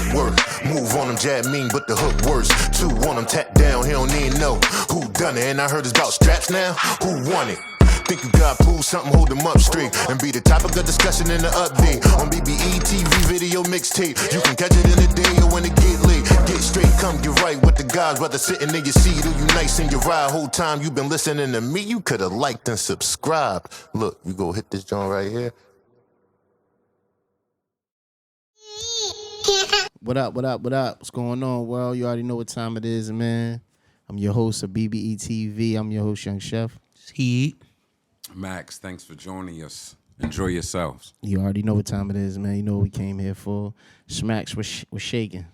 footwork. Move on him, jab mean, but the hook worse. 2 on him, tap down, he don't even know who done it. And I heard it's about straps now, who won it? Think you got prove something, hold them up straight. And be the topic of discussion in the update. On BBETV video mixtape. You can catch it in the day or when it get late. Get straight, come get right with the guys. Whether sitting in your seat or you nice in your ride. Whole time you been listening to me, you could've liked and subscribed. Look, you go hit this joint right here. What up, what up, what up? What's going on, world? You already know what time it is, man. I'm your host of BBETV. I'm your host, Young Chef. Heat. Max, thanks for joining us. Enjoy yourselves. You already know what time it is, man. You know what we came here for. Smacks was shaking.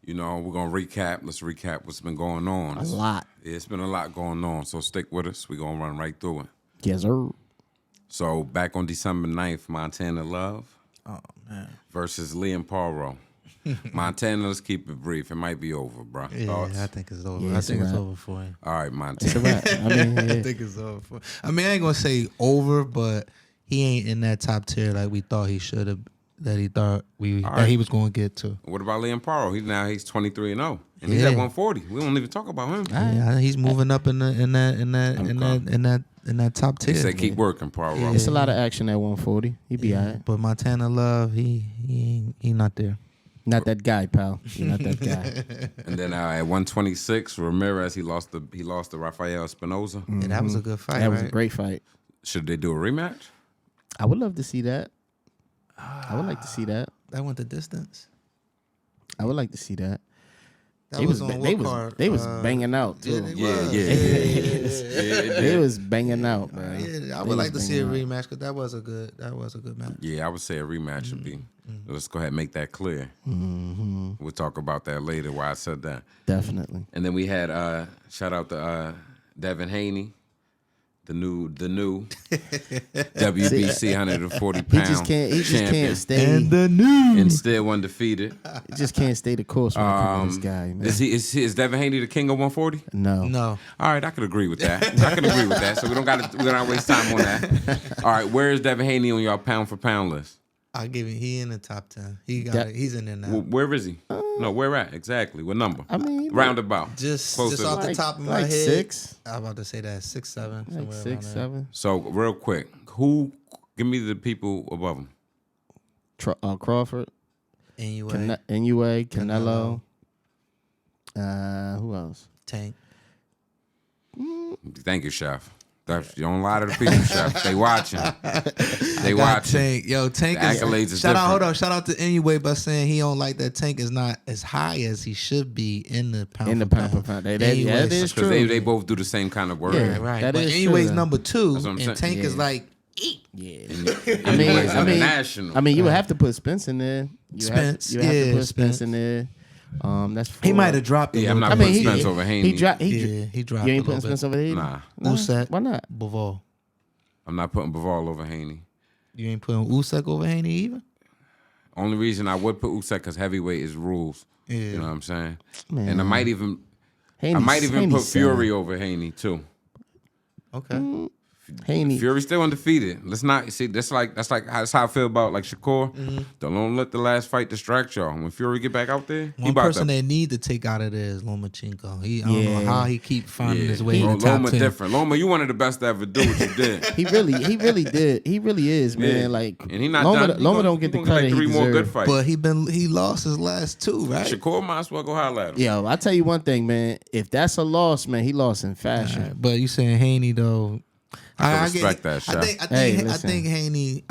You know, we're going to recap. Let's recap what's been going on. A lot. Yeah, it's been a lot going on, so stick with us. We're going to run right through it. Yes, sir. So, back on December 9th, Montana Love versus Lyndon Paro. Montana, let's keep it brief. It might be over, bro. Yeah, Thoughts? I think it's over. Yeah, I think it's over for him. All right, It's a Montana. wrap. I mean, yeah. I think it's over for him. I mean, I ain't gonna say over, but he ain't in that top tier like we thought he should have. That he thought that he was going to get to. What about Lyndon Paro? He's 23-0, and he's at 140. We don't even talk about him. Yeah, he's moving up in that top tier. He said, "Keep working, Paro." Yeah. It's a lot of action at 140. He be all right. But Montana Love, he not there. Not that guy, pal. You're not that guy. And then at 126, Ramirez, he lost to Rafael Espinoza. Yeah, that was a good fight. That was a right? great fight. Should they do a rematch? I would love to see that. I would like to see that. That went the distance. I would like to see that. That They was was on they what was card? they was banging out too. Yeah. They was banging out, man. Yeah, I would like to see a rematch because that was a good match. Yeah, I would say a rematch would be. Let's go ahead and make that clear. We'll talk about that later, why I said that. Definitely. And then we had, shout out to Devin Haney, the new WBC 140 pound He just can't stay. and still undefeated. He just can't stay the course when it comes to this guy, man. Is Devin Haney the king of 140? No. All right, I could agree with that. So we don't gotta waste time on that. All right, where is Devin Haney on your pound for pound list? I'll give him. He in the top 10. He's in there now. Where is he? No, where at exactly? What number? I mean, roundabout. Just Closer. off the top of my like head, 6. I'm about to say that 6, 7, Like somewhere 6, around there. 7. So real quick, give me the people above him? Crawford, NUA, NUA, Canelo. Who else? Tank. Thank you, Chef. You don't lie to the people, Chef. They watching. They watching. Tank. Yo, Tank The is accolades is shout out. different. Hold on. Shout out to NUA by saying he don't like that Tank is not as high as he should be in the pound. In the pound for pound. That NUA is Because true. they both do the same kind of work. Yeah. Right. That But is NUA's true, number 2, That's what I'm and saying. Tank is like, Yeah. I mean, I mean, you would have to put Spence in there. You have to put Spence in there. That's 4. he might have dropped it. Yeah, I'm not putting Spence over Haney. He dropped. He dropped. You a ain't putting little Spence over Haney? Nah, Usyk. Why not? Bivol. I'm not putting Bivol over Haney. You ain't putting Usyk over Haney either? Only reason I would put Usyk because heavyweight is rules. Yeah. You know what I'm saying? Man. And I might even Haney's put Fury over Haney too. Okay. Haney. Fury's still undefeated. Let's not see. That's how I feel about like Shakur. Don't let the last fight distract y'all. When Fury get back out there, One person they need to take out of there is Lomachenko. I don't know how he keep finding his way in the top Loma 10. different. Loma, you one of the best to ever do what you did. He really did. He really is, man. Yeah. Like, And he not Loma, done. Loma don't get the credit like 3 he more good deserves. fights. But he lost his last 2, right? Shakur might as well go holler at him. Yo, I tell you one thing, man. If that's a loss, man, he lost in fashion. But you saying Haney though? I respect that, Chef. I think Haney.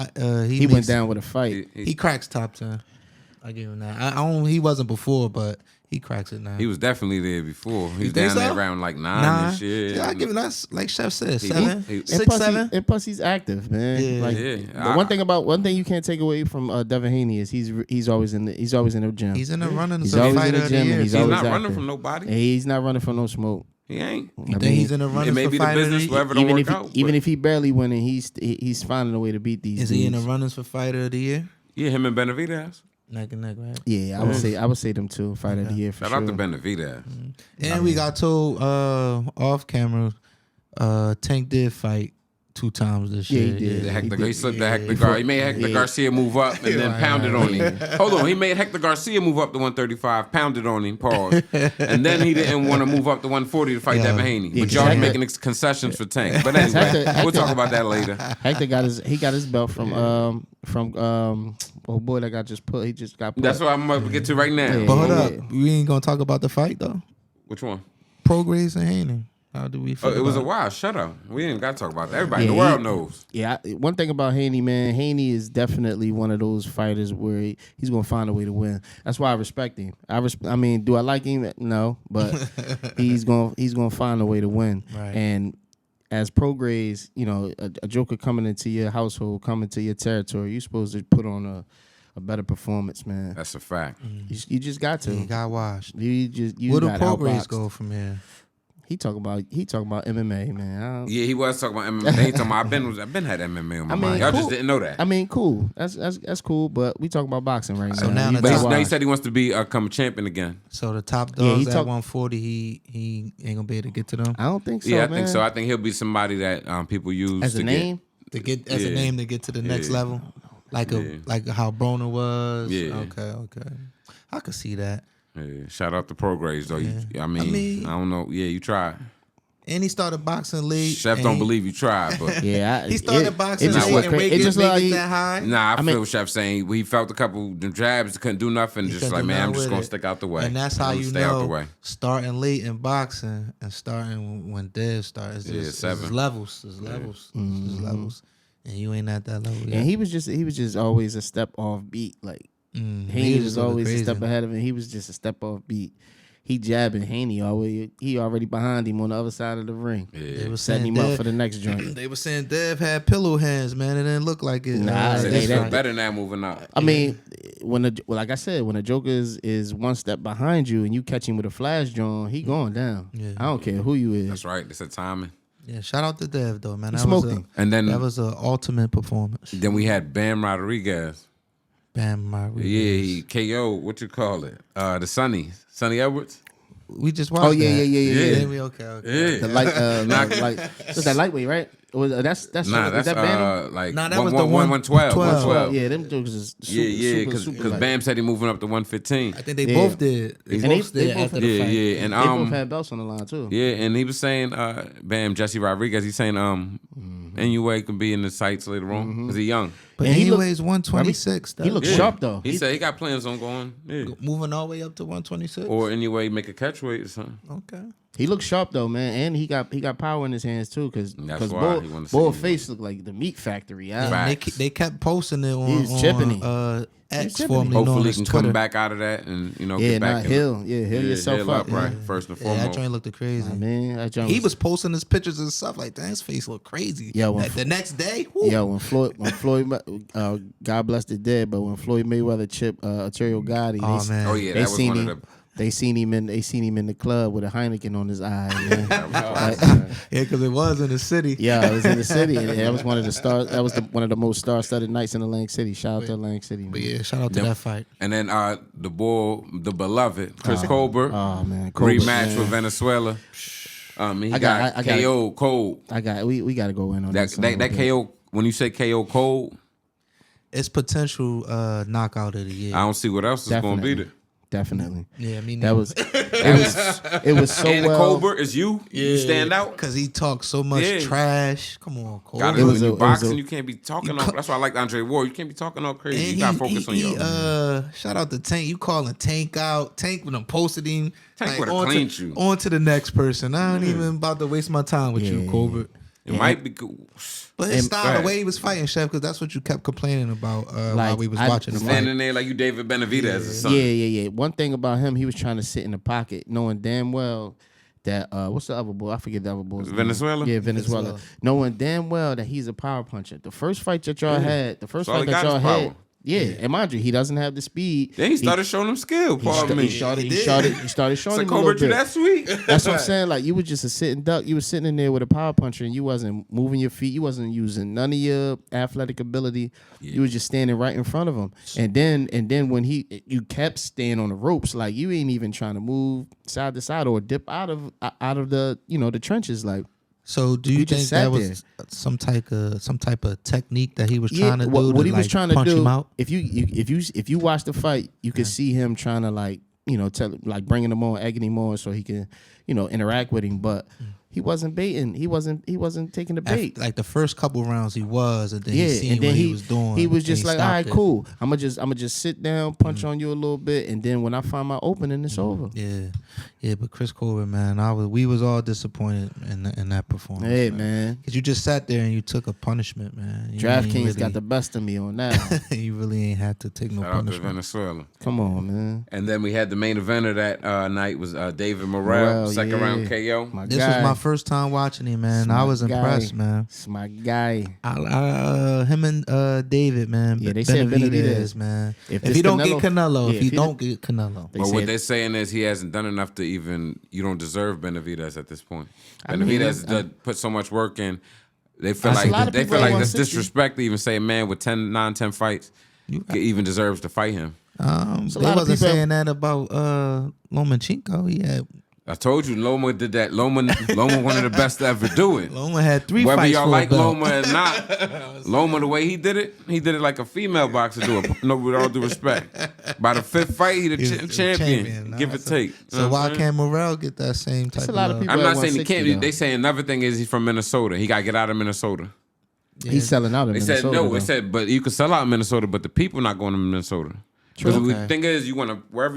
He went down with a fight. He cracks top 10. I give him that. He wasn't before, but he cracks it now. He was definitely there before. He was think down there so? around like 9 and shit. Yeah, I give him that. Like Chef said, He- 7, he- 6, 7. And plus, he's active, man. Yeah. Like, Yeah. one thing you can't take away from Devin Haney is he's always in the gym. He's in the running. He's He's always in fighter the of the gym, year. and He's always not running active. from nobody. And he's not running from no smoke. He ain't. You think he's in the running It may for be the fighter of the business, year? whatever don't work out. Even but- if he barely winning, he's finding a way to beat these. Is he in the dudes. runnings for fighter of the year? Yeah, him and Benavidez. Neck and neck, right? Yeah, I would say them two fighter of the year for Shout sure. out to Benavidez. And we got told off camera, Tank did fight 2 times this Yeah, year. he did. He slipped the Hector Garcia. He made Hector Garcia move up and then pounded on him. Hold on, he made Hector Garcia move up to 135, pounded on him, pause. And then he didn't want to move up to 140 to fight Devin Haney. But y'all making concessions for Tank. But anyway, we'll talk about that later. Hector got his belt from oh boy, that got just put. He just got put. That's what I'm about to get to right now. Yeah. But hold up, we ain't gonna talk about the fight though. Which one? Prograis and Haney. How do we feel? It was a about wild shutout. We ain't got to talk about that. Everybody in the world knows. Yeah, one thing about Haney, man, Haney is definitely one of those fighters where he's gonna find a way to win. That's why I respect him. I mean, do I like him? No, but he's gonna find a way to win. Right. And as Prograis, you know, a joker coming into your household, coming to your territory, you're supposed to put on a better performance, man. That's a fact. You just got to. He got washed. You Where do got Prograis outboxed. go from here? He talking about MMA, man. Yeah, he was talking about MMA. He talking about I've been had MMA on my mind. Y'all cool. just didn't know that. I mean, cool. That's cool. But we talking about boxing right So now. now But he said he wants to become a champion again. So the top Yeah, dogs at 140, he ain't gonna be able to get to them. I don't think so. Yeah, I man. think so. I think he'll be somebody that people use As a name. To get as a name to get to the next Yeah. level, like how Broner was. Yeah. Okay. I could see that. Yeah, shout out to Prograis though. Yeah. I mean, I don't know. Yeah, you tried. And he started boxing late. Chef don't believe you tried, but Yeah, He started boxing just late look and cra- weight it get just look like that high. nah, I feel Chef saying he felt a couple jabs, couldn't do nothing. He Just couldn't like, do man, I'm nothing just with gonna it. stick out the way. And that's how I'm you stay out the know way. starting late in boxing and starting when Dev starts. Yeah, It's 7. levels. It's levels. It's levels. And you ain't at that level yet. And he was just always a step off beat. Like Haney was going always crazy. a step ahead of him. He was just a step off beat. He jabbing Haney always. He already behind him on the other side of the ring. They were Setting saying him up Dev- for the next joint. They were saying Dev had pillow hands, man. It didn't look like it. Nah, They Hey, feel that- better now moving up. I mean, like I said, when a joker is one step behind you and you catch him with a flash joint, he going down. Yeah. I don't care who you is. That's right. It's a timing. Yeah, shout out to Dev though, man. He That smoked was him. And then that was an ultimate performance. then we had Bam Rodriguez. Bam, Rodriguez. Yeah, he KO. What you call it? The Sonny Edwards. We just watched. Oh yeah, that. yeah. Then we okay. Yeah. The light, that's that lightweight, right? Or that's Nah, is that's that Bam? like Nah, that one- was the one- 112. 112. Yeah, them jokers is super, Yeah, super because light. Bam said he moving up to 115. I think they Yeah. both did. And they both did both after had- the Yeah, fight. yeah, and They both had belts on the line too. yeah, and he was saying, Bam, Jesse Rodriguez, he's saying, NUA can be in the sights later on because he's young. But And he he look- weighs 126. He looks Yeah. sharp though. He said he got plans on going, moving all the way up to 126. or anyway make a catchweight or something. Okay. He looks sharp though, man, and he got power in his hands too, because That's why he wanna see Bull him. face looked like the meat factory. And Facts. they kept posting it on, He's chipping him. X, chipping formerly him. known Hopefully he as can Twitter. come back out of that and Yeah, get back. heal yourself heal up, right? man. First and Yeah, that foremost. joint looked crazy. Man, that joint He was posting his pictures and stuff like that. His face looked crazy. Yeah, when- the next day, whoo, Yeah, when Floyd, God bless the dead, but when Floyd Mayweather chipped Arturo Gotti, Oh, man. Oh yeah, they that was seen one him. of the. They seen him in the club with a Heineken on his eye. Man. yeah, because it was in the city. Yeah, I was in the city, and that was one of the stars. That was one of the most star-studded nights in Atlantic City. Shout out to Atlantic City, man. But yeah, shout out to that fight. And then the beloved Chris Colbert Oh man, Colbert, rematch man. with Venezuela. He I got got- KO cold. We got to go in on That this a little that bit. KO when you say KO cold, It's potential knockout of the year. I don't see what else is going to beat it. Definitely. Yeah, I mean That was it was so And well. Colbert is you stand out. because he talks so much Yeah. trash. Come on, Cole. Got It it was when a- you it was boxing, a- you can't be talking. That's why I like Andre Ward. You can't be talking all crazy. And You gotta focus on your. shout out to Tank. You calling Tank out? Tank when I'm posted him. Tank would've on to- cleaned you. On to the next person. I ain't even about to waste my time with you, Yeah. Colbert. It might be good. But his And- style, Right. the way he was fighting, Chef, because that's what you kept complaining about while Like, we was I- watching the fight. Standing there like you David Benavidez or something. Yeah. One thing about him, he was trying to sit in the pocket, knowing damn well that what's the other boy? I forget the other boy's name. Venezuela? Yeah, Venezuela. Knowing damn well that he's a power puncher. The first fight that y'all had, the first That's all fight he that got y'all is had. power. Yeah, and mind you, he doesn't have the speed. Then he started showing them skill. Pardon me. He started showing So him a little Colbert, you bit. that sweet? That's what I'm saying. Like you was just a sitting duck. You was sitting in there with a power puncher, and you wasn't moving your feet. You wasn't using none of your athletic ability. You was just standing right in front of him. And then when you kept staying on the ropes, like you ain't even trying to move side to side or dip out of the the trenches. Like So do you think that was some type of technique that he was trying to do? What he was like trying to punch do. him out? If you watch the fight, you could see him trying to like bringing him on, egging him on, so he can interact with him. But he wasn't baiting. He wasn't taking the bait. Like the first couple rounds he was, and then he seen what he was doing. He was just like, all right, it. cool. I'm gonna just sit down, punch on you a little bit, and then when I find my opening, it's over. Yeah. But Chris Colbert, man, we was all disappointed in that performance. Hey, man, because you just sat there and you took a punishment, man. DraftKings got the best of me on that. You really ain't had to take no Shout out to punishment. Venezuela. Come on, man. And then we had the main eventer that night was David Morell, second round KO. This was my first time watching him, man. I was impressed, man. It's my guy. Him and David, man. Yeah, they said Benavidez, man. If this he don't Canelo- get Canelo, Yeah, if he don't get Canelo. But what they're saying is he hasn't done enough to even. You don't deserve Benavidez at this point. Benavidez put so much work in. They feel That's a lot like of they people feel at like that's 160. disrespect to even say a man with 10 fights even deserves to fight him. They lot of wasn't people- saying that about Lomachenko. He had I told you, Loma did that. Loma one of the best to ever do it. Loma had 3 Whether fights y'all for like a belt. Loma or not, Loma the way he did it like a female boxer do it. No, with all due respect. By the 5th fight, he the champion. Give or take. So why can't Morell get that same type a lot of love? people- I'm not at saying he 160 can't. though. They saying another thing is he's from Minnesota. He got to get out of Minnesota. He's selling out in They Minnesota. said no. though. They said, but you can sell out in Minnesota, but the people not going to Minnesota. Because the thing is, you want to wherever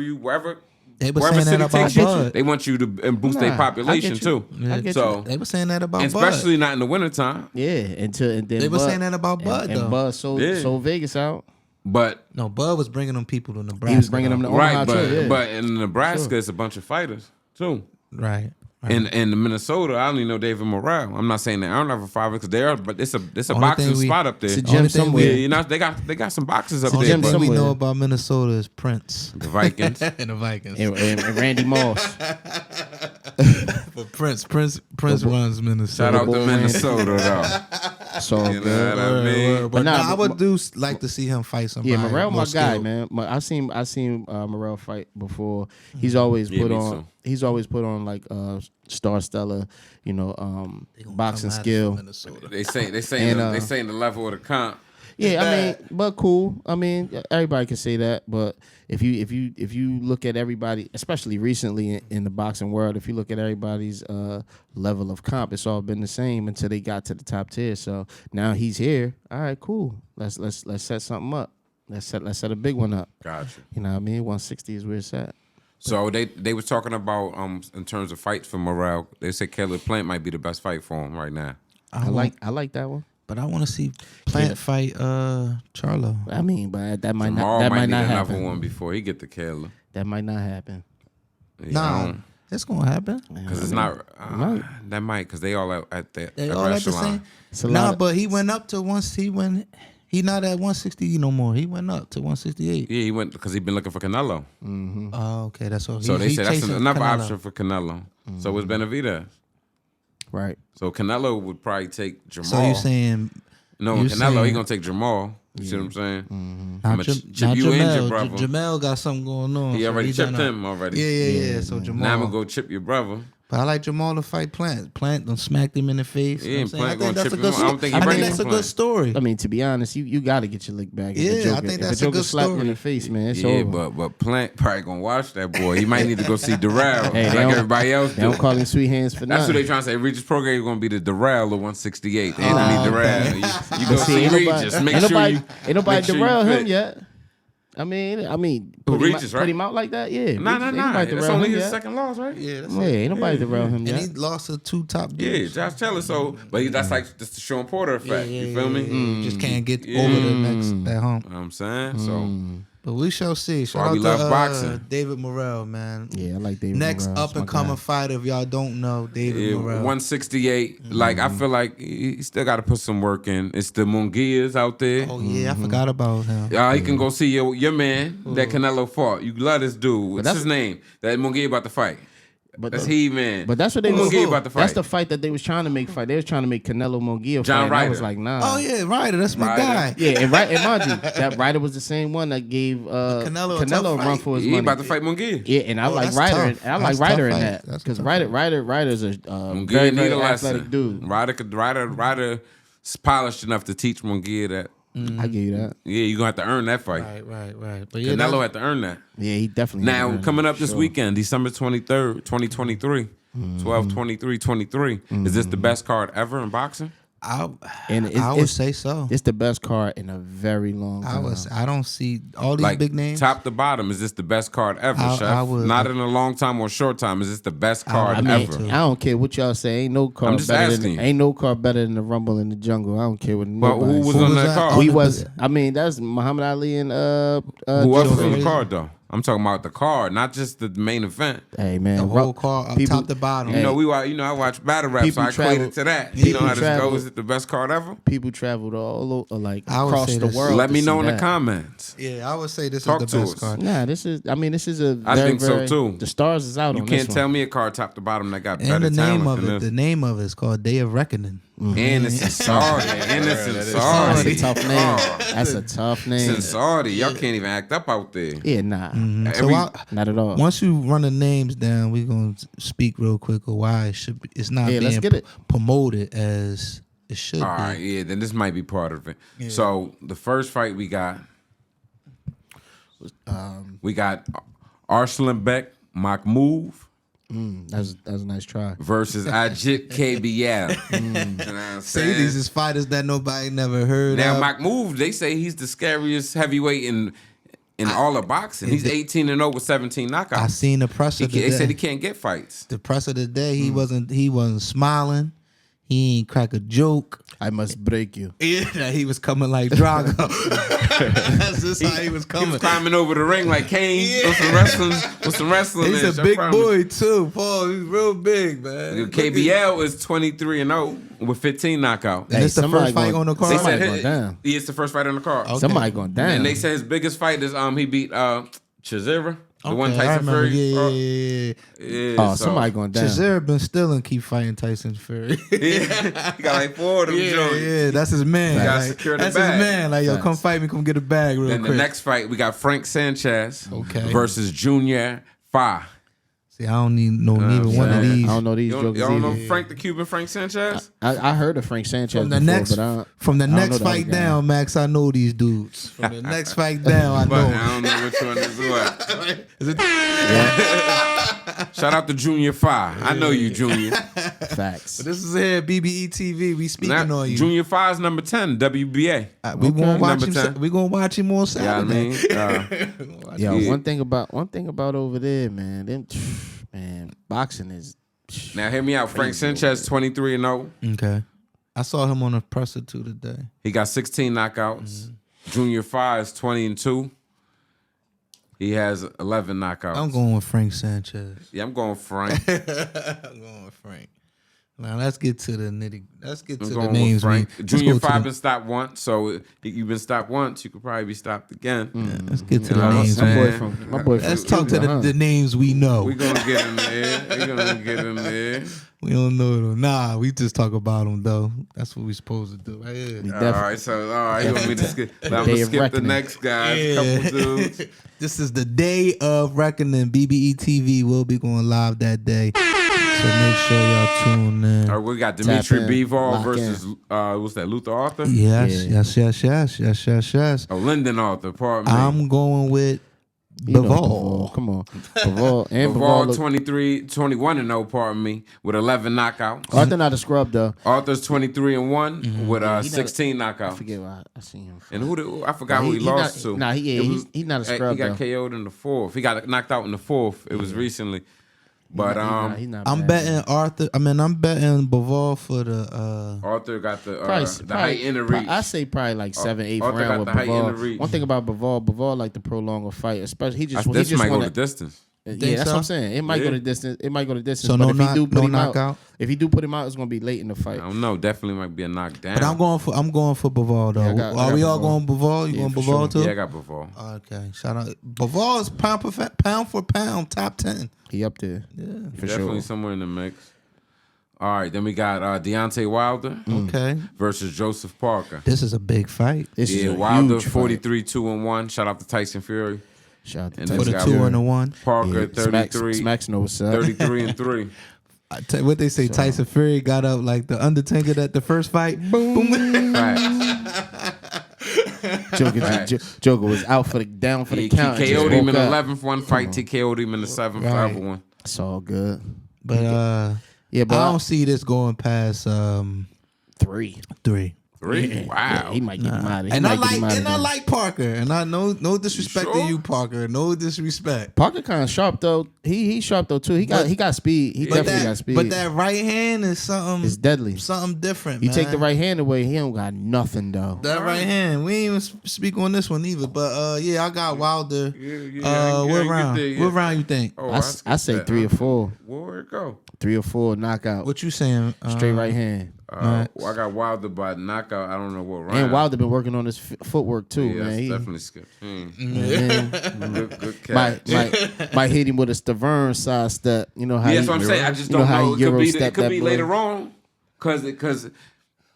They were wherever saying that city about takes you, Bud. they want you to boost their I population get you. too. I get So They were saying that about and Bud. especially not in the wintertime. Yeah, and then They were Bud- saying that about Bud, and though. Bud sold Vegas out. But No, Bud was bringing them people to Nebraska. He was bringing them to Omaha right, but too. Yeah. but in Nebraska, it's a bunch of fighters too. Right. In Minnesota, I only know David Morell. I'm not saying that I don't have a fighter because they are, but it's a Only boxing thing we- spot up there. It's a Only gym thing somewhere. Yeah, you know they got some boxes up Only there. thing But we somewhere. know about Minnesota is Prince. the Vikings. And the Vikings. and Randy Moss. But Prince runs Minnesota. Shout out boy to Randy. Minnesota though. So You know what I mean? But nah, nah, I but would like to see him fight somebody. yeah, Morell, more my guy, skilled. man. I seen Morell fight before. He's always Yeah, put me on. too. He's always put on like Star Stella, They gonna boxing come at us skill. from Minnesota. They saying And, they saying the level of the comp. Yeah, I mean, but cool. I mean, everybody can say that, but if you look at everybody, especially recently in the boxing world, if you look at everybody's level of comp, it's all been the same until they got to the top tier. So now he's here. All right, cool. Let's set something up. Let's set a big one up. Gotcha. You know what I mean? 160 is where it's at. So they was talking about in terms of fights for Morell. They said Caleb Plant might be the best fight for him right now. I like that one. But I want to see Plant fight Charlo. I mean, but that might Jamal not. That might might need not another happen. one before he get the Caleb. That might not happen. Nah, it's gonna happen. Because it's not that might because they all at the They all at the echelon. same. It's a Nah, lot of- but he went up to he not at 160 no more. He went up to 168. Yeah, he went because he been looking for Canelo. Oh, okay, that's all. So they he said that's chasing another Canelo. option for Canelo. So was Benavidez. Right. So Canelo would probably take Jamal. So you saying no, you Canelo he saying- gonna take Jamal. You see what I'm saying? not, I'ma Jam- chip not you and your Jamel? brother. Jamel got something going on. He so already chipped tryna- him already. Yeah. So Jamal. Now I'm gonna go chip your brother. But I like Jamal to fight Plant. Plant done smacked him in the face. Yeah, You know what I'm and saying? Plant I think gonna that's a chip good him. I don't think he I think ready that's for a good Plant. story. I mean, to be honest, you got to get your lick back. Yeah, I if a joker, think if that's a a joker good slap you in story. the face, man, it's Yeah, over. but Plant probably gonna watch that boy. He might need to go see Darrell Hey, they like don't- everybody else They do. don't call him sweet hands for That's what nothing. they trying to say. Regis Prograis is gonna be the Darrell of 168. Anthony Darrell. You go See, see ain't nobody, Regis. ain't Make sure nobody, you ain't nobody make sure you derail him fit. yet. I mean, Who, put Regis, right? put him out like that, yeah. Nah. Ain't nobody That's derail only him his yet. second loss, right? Yeah, that's Yeah, ain't nobody derail him And he yet. lost to 2 top Yeah, dudes. Josh Taylor. So, but that's like just the Sean Porter effect. You feel me? You just can't get over the next that hump. You know what I'm saying? So, But we shall see. Shout Why out we to love boxing. David Morell, man. Yeah, I like David Next Morell. up That's my and coming guy. fighter, if y'all don't know, David yeah, Morell. 168. Like, I feel like he still got to put some work in. It's the Munguias out there. Oh yeah, I forgot about him. He can go see your man that Canelo fought. You love this dude. What's that's- his name? That Munguia about to fight. That's He-Man. But that's what they Who was. Munguia about to fight? That's the fight that they was trying to make fight. They was trying to make Canelo Munguia John fight. And I Ryder. was like, nah. Oh yeah, Ryder. That's my guy. Yeah, and mind you, that Ryder was the same one that gave Canelo a Canelo a tough run fight. for his He money. about to fight Munguia. Yeah, and I like that's Ryder. tough. And I like That's Ryder tough in fight. that That's because tough Ryder's a Munguia very need very a lesson. athletic dude. Ryder's polished enough to teach Munguia that. I give you that. Yeah, you're gonna have to earn that fight. Right. But yeah, Canelo had to earn that. Yeah, he definitely. had to Now, earn coming that, up this sure. weekend, December 23rd, 2023, 12/23/23. Is this the best card ever in boxing? I And would say so. It's the best card in a very long time. I don't see all these Like, big names. top to bottom, is this the best card ever, I Chef? would- Not in a long time or short time. Is this the best card I mean, ever? I don't care what y'all say. Ain't no card I'm just better asking. than ain't no card better than the Rumble in the Jungle. I don't care what But nobody who was says. on was that that? card? Oh, We the- was. I mean, that's Muhammad Ali and Who else was on Frazier. the card, though? I'm talking about the card, not just the main event. Hey man, The whole card, people- top to bottom. You know, I watch battle rap, so People I equated travel- to that. You know people how this travel- goes? Is it the best card ever? People traveled all over, like I would across say the this. world. Let to me know see in the that. comments. Yeah, I would say this Talk is the to best us. card. Nah, this is. I mean, this is a. I very, think so, very- too. The stars is out You on can't this tell one. me a card top to bottom that got better And the name talent of than it, this. the name of it is called Day of Reckoning. And it's in Saudi. And it's in That's Saudi. a tough name. Oh, That's a tough it's in name. Saudi. Y'all can't even act up out there. Yeah, nah, So not at all. once you run the names down, we're gonna speak real quick of why it should be. It's not Yeah, let's being get it. promoted as it should All be. right, yeah, then this might be part of it. So the first fight we got Arslanbek Makhmudov That's a nice try. versus Agbeko. You know what I'm Say saying? these is fighters that nobody never heard Now of. Makhmudov, they say he's the scariest heavyweight in all of boxing. He's 18-0 with 17 knockouts. I seen the presser They said he today. can't get fights. The presser today, he wasn't smiling. He ain't crack a joke. I must break you. Yeah, he was coming like Drago. That's just how he was He coming. was climbing over the ring like Kane with some wrestling. He's ish, a I big promise. boy too, Paul. He's real big, man. KBL is 23-0 with 15 knockouts. And it's the somebody first fight going- on the They card. somebody said going down. he is the first fight on the card. Okay. Somebody going down. And they said his biggest fight is he beat Chizera, the one Okay, I Tyson remember. Fury. Yeah. Yeah, Oh, so- somebody going down. Chisera been still and keep fighting Tyson Fury. Yeah, he got like 4 of them joints. yeah, that's his man. Gotta Like, secure the that's bag. his man. Like, yo, Facts. come fight me, come get a bag real Then quick. the next fight, we got Frank Sanchez Okay. versus Junior Fa. See, I don't need neither one of I these. don't know these You jokers don't know either. Frank the Cuban Frank Sanchez? I heard of Frank Sanchez From the before, next, but I don't- from the I don't next know the fight other guy. down, Max, I know these dudes. From the next fight down, I But know. I don't know which one is what. Is it- Shout out to Junior Fa. I know you, Junior. Facts. This is here, BBETV. We speaking Now, on you. Junior Fa is number 10, WBA. We gonna watch Number him. 10. We gonna watch him on You know what I Saturday. mean? Yo, Yeah. one thing about over there, man. Man, boxing is. Now, hear me out. Frank Sanchez, 23-0. Okay. I saw him on a presser too today. He got 16 knockouts. Junior Fa is 20-2. He has 11 knockouts. I'm going with Frank Sanchez. Yeah, I'm going Frank. I'm going with Frank. Now let's get to the nitty. Let's get I'm to the going names. with Frank. Let's Junior go to Fa the- been stopped once, so if you've been stopped once, you could probably be stopped again. Let's get to You the know what I'm names. saying? My boy from Let's talk to Cuba, huh? the names we know. We're going to get in there. We're going to get in there. We don't know them. Nah, we just talk about them though. That's what we supposed to do. Right here. All right, you want me to skip? I'm going Day to of skip the reckoning. next guys. Yeah. Couple dudes. This is the day of reckoning. BBETV will be going live that day. So make sure y'all tune in. All right, we got Dmitry in, Bivol lock versus, what's that, Luther Arthur? Yes. Oh, Lyndon Arthur, pardon me. I'm going with You know Bivol. Come on. Bivol. And Bivol Bivol. 21-0, pardon me, with 11 knockouts. Arthur not a scrub, though. Arthur's 23-1 Mm-hmm. with 16 I knockouts. forget why I seen him. And I forgot who he He lost not- to. nah, he's not a He scrub, got though. KO'd in the fourth. He got knocked out in the fourth. It was recently. But He not I'm bad. betting Arthur. I'm betting Bivol for the. Arthur got the Probably- height in the reach. I say probably like 7th, 8th Arthur got round with the height in the Bivol. reach. One thing about Bivol like to prolong a fight, especially he just This might go wanna- the distance. Yeah, that's what I'm saying. It might go to distance. It might go to distance. So but no if he do put him knockout. out, if he do put him out, it's gonna be late in the fight. I don't know. Definitely might be a knockdown. But I'm going for Bivol though. Yeah, I got Are we all Bivol. going Bivol? You Yeah, going for Bivol sure. too? Yeah, I got Bivol. Okay, shout out. Bivol is pound for pound, top 10. He up there. Yeah, for Definitely sure. somewhere in the mix. All right, then we got Deontay Wilder okay. versus Joseph Parker. This is a big fight This is Yeah, a Wilder huge 43 2-1. Shout out to Tyson Fury. Shout out to And Tyson for the got 2 and the 1. Parker Yeah, 33, Smacks know what's up. 33 and 3. I tell you what they say, Tyson Fury got up like the Undertaker at the first fight. Boom. Facts. Joker was out for the down for the He count. and just KO'd him in woke the up. 11th one fight. TKO'd him in the 7th for Right. other one. It's all good. But Yeah, but I don't see this going past 3. 3. 3? Yeah, Wow. he might get him out of And I there. like Parker. And I no disrespect sure? to you, Parker. No disrespect. Parker kind of sharp though. He sharp though too. He got speed. He definitely got speed. But that right hand is something. It's deadly. Something different. You man. take the right hand away, he don't got nothing though. That right hand. We ain't even speak on this one either. But yeah, I got Wilder. What round? What round you think? Oh, I say 3 or 4. Where it go? 3 or 4 knockout. What you saying? Straight right hand. Well, I got Wilder by knockout. I don't know what round. And Wilder been working on his footwork too, Yeah, man. that's He, definitely skip. Good might, catch. might hit him with a Stavern side step. You know how? Yeah, that's what I'm saying. I just don't know. It could be later on. Because